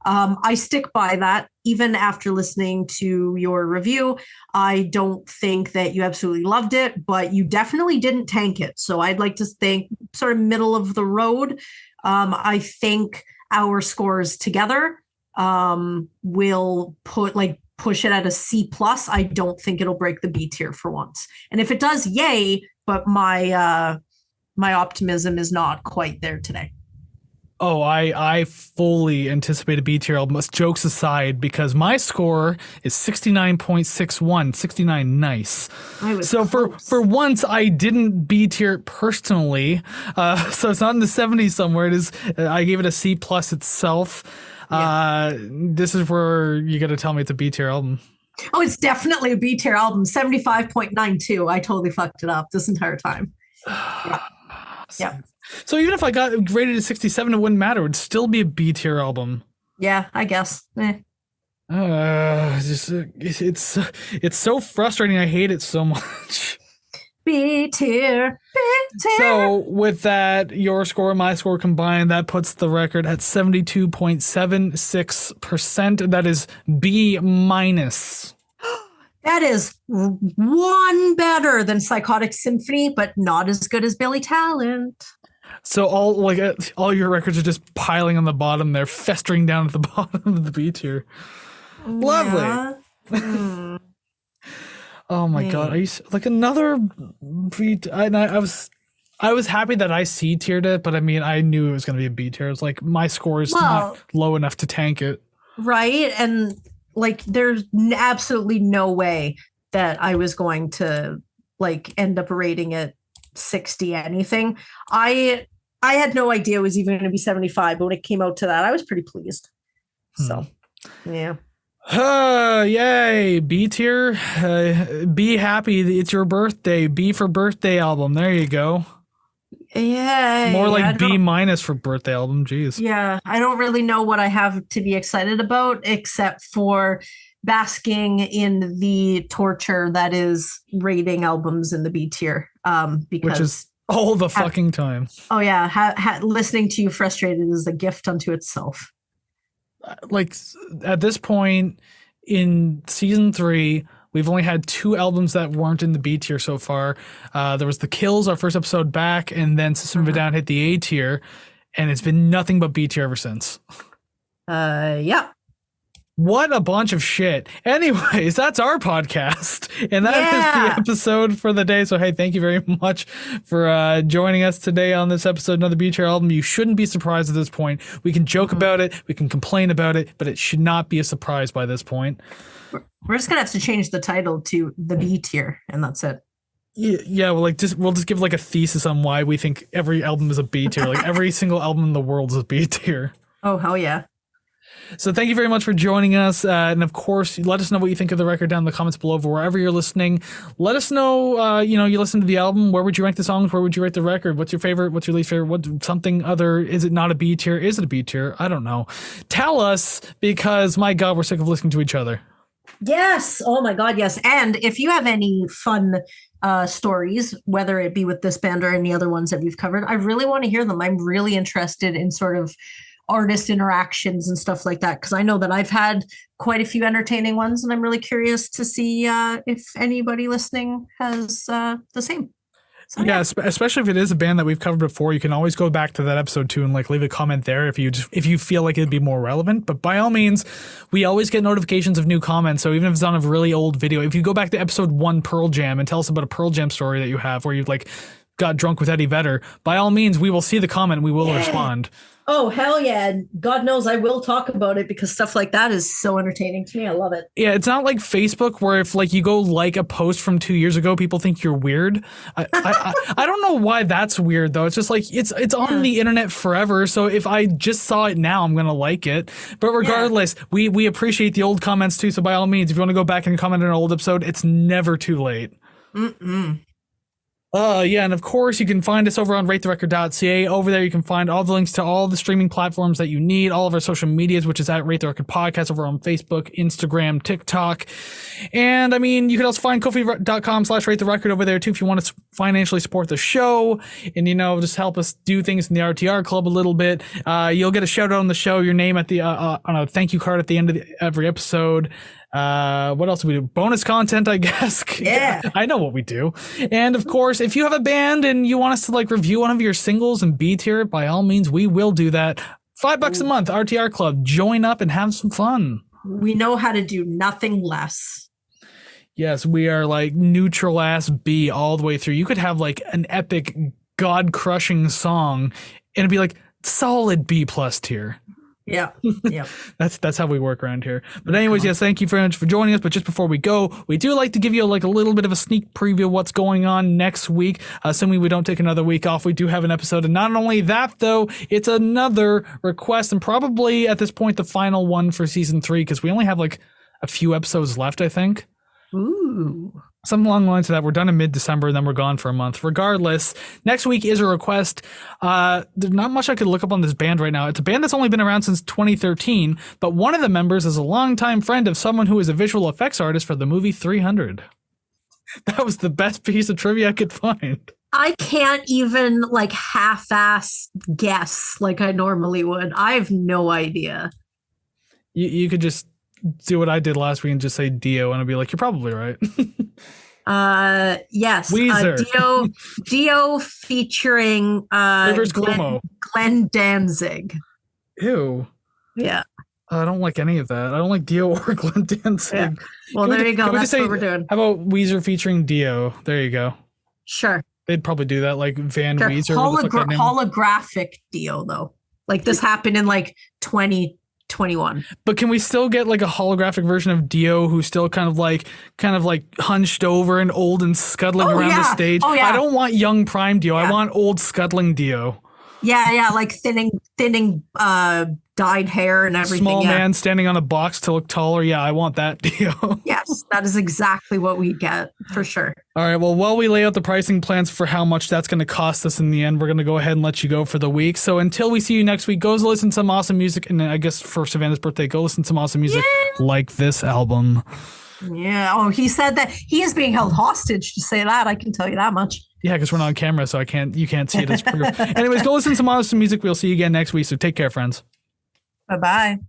I stick by that. Even after listening to your review, I don't think that you absolutely loved it, but you definitely didn't tank it. So I'd like to think sort of middle of the road. I think our scores together will push it at a C+. I don't think it'll break the B tier for once. And if it does, yay, but my optimism is not quite there today. Oh, I fully anticipate a B tier album, jokes aside, because my score is 69.61, 69 nice. So for once, I didn't B tier it personally. So it's not in the 70s somewhere. It is. I gave it a C+ itself. Yeah. This is where you got to tell me it's a B tier album. Oh, it's definitely a B tier album. 75.92. I totally fucked it up this entire time. Yeah. So even if I got rated at 67, it wouldn't matter. It would still be a B tier album. Yeah, I guess. It's so frustrating. I hate it so much. B tier. So with that, your score and my score combined, that puts the record at 72.76%. That is B-. That is one better than Psychotic Symphony, but not as good as Billy Talent. So all your records are just piling on the bottom there, festering down at the bottom of the B tier. Lovely. Yeah. Oh my God! Are you like another B? I was happy that I C tiered it, but I mean I knew it was going to be a B tier. It's like my score is not low enough to tank it. Right, and like there's absolutely no way that I was going to like end up rating it 60 anything. I had no idea it was even going to be 75, but when it came out to that, I was pretty pleased. So, yeah. Yay, B tier. Be happy, it's your birthday. B for birthday album. There you go. Yeah. More like B minus for birthday album. Jeez. Yeah, I don't really know what I have to be excited about except for basking in the torture that is rating albums in the B tier. Because which is all the fucking time. Oh yeah, listening to you frustrated is a gift unto itself. Like at this point in season 3, we've only had 2 albums that weren't in the B tier so far. There was The Kills, our first episode back, and then System of a Down hit the A tier, and it's been nothing but B tier ever since. Yeah. What a bunch of shit. Anyways, that's our podcast. And that is the episode for the day. So, hey, thank you very much for joining us today on this episode, another B tier album. You shouldn't be surprised at this point. We can joke about it. We can complain about it, but it should not be a surprise by this point. We're just going to have to change the title to the B tier, and that's it. Yeah, we'll just give like a thesis on why we think every album is a B tier. Like every single album in the world is a B tier. Oh, hell yeah. So thank you very much for joining us. And of course, let us know what you think of the record down in the comments below wherever you're listening. Let us know, you listen to the album. Where would you rank the songs? Where would you rate the record? What's your favorite? What's your least favorite? What something other? Is it not a B tier? Is it a B tier? I don't know. Tell us, because my God, we're sick of listening to each other. Yes. Oh my God. Yes. And if you have any fun stories, whether it be with this band or any other ones that we've covered, I really want to hear them. I'm really interested in sort of artist interactions and stuff like that, because I know that I've had quite a few entertaining ones, and I'm really curious to see if anybody listening has the same. So, yeah, especially if it is a band that we've covered before, you can always go back to that episode too and like leave a comment there if you feel like it'd be more relevant. But by all means, we always get notifications of new comments. So even if it's on a really old video, if you go back to episode 1 Pearl Jam and tell us about a Pearl Jam story that you have where you like got drunk with Eddie Vedder, by all means, we will see the comment and we will respond. Oh, hell yeah. God knows I will talk about it, because stuff like that is so entertaining to me. I love it. Yeah, it's not like Facebook where if like you go like a post from 2 years ago, people think you're weird. I don't know why that's weird though. It's just like it's on the internet forever. So if I just saw it now, I'm gonna like it. But regardless, we appreciate the old comments too. So by all means, if you want to go back and comment on an old episode, it's never too late. Yeah, and of course you can find us over on ratetherecord.ca. Over there you can find all the links to all the streaming platforms that you need, all of our social medias, which is at Rate the Record Podcast over on Facebook, Instagram, TikTok. And I mean, you can also find Ko-fi.com/ratetherecord over there too if you want to financially support the show and, just help us do things in the RTR Club a little bit. You'll get a shout out on the show, your name at the on a thank you card at the end of every episode. What else do we do? Bonus content, I guess. Yeah. I know what we do. And of course, if you have a band and you want us to like review one of your singles and B tier, by all means, we will do that. $5 a month, RTR Club. Join up and have some fun. We know how to do nothing less. Yes, we are like neutral ass B all the way through. You could have like an epic God crushing song and it'd be like solid B plus tier. Yeah. That's how we work around here. But anyways, yes, thank you very much for joining us. But just before we go, we do like to give you like a little bit of a sneak preview of what's going on next week. Assuming we don't take another week off, we do have an episode. And not only that, though, it's another request and probably at this point the final one for season 3, because we only have like a few episodes left, I think. Ooh. Something along the lines of that. We're done in mid-December and then we're gone for a month. Regardless, next week is a request. There's not much I could look up on this band right now. It's a band that's only been around since 2013, but one of the members is a longtime friend of someone who is a visual effects artist for the movie 300. That was the best piece of trivia I could find. I can't even like half-ass guess like I normally would. I have no idea. You could just do what I did last week and just say Dio, and I'd be like, you're probably right. Yes. Weezer. Dio featuring Rivers Cuomo. Glenn Danzig. Ew. Yeah. I don't like any of that. I don't like Dio or Glenn Danzig. Yeah. Well, there you go. That's what we're doing. How about Weezer featuring Dio? There you go. Sure. They'd probably do that, like Van Weezer. Holographic Dio, though. Like this happened in like 2012 21. But can we still get like a holographic version of Dio who's still kind of like hunched over and old and scuttling around the stage? Oh, yeah. I don't want young prime Dio. I want old scuttling Dio. Yeah, like thinning dyed hair and everything. Small man standing on a box to look taller. Yeah, I want that Dio. Yes, that is exactly what we get for sure. All right, well, while we lay out the pricing plans for how much that's going to cost us in the end, we're going to go ahead and let you go for the week. So until we see you next week, go listen to some awesome music. And I guess for Savannah's birthday, go listen to some awesome music like this album. Yeah. Oh, he said that he is being held hostage to say that. I can tell you that much. Yeah, because we're not on camera, so you can't see it as proof. Anyways, go listen to some awesome music. We'll see you again next week. So take care, friends. Bye-bye.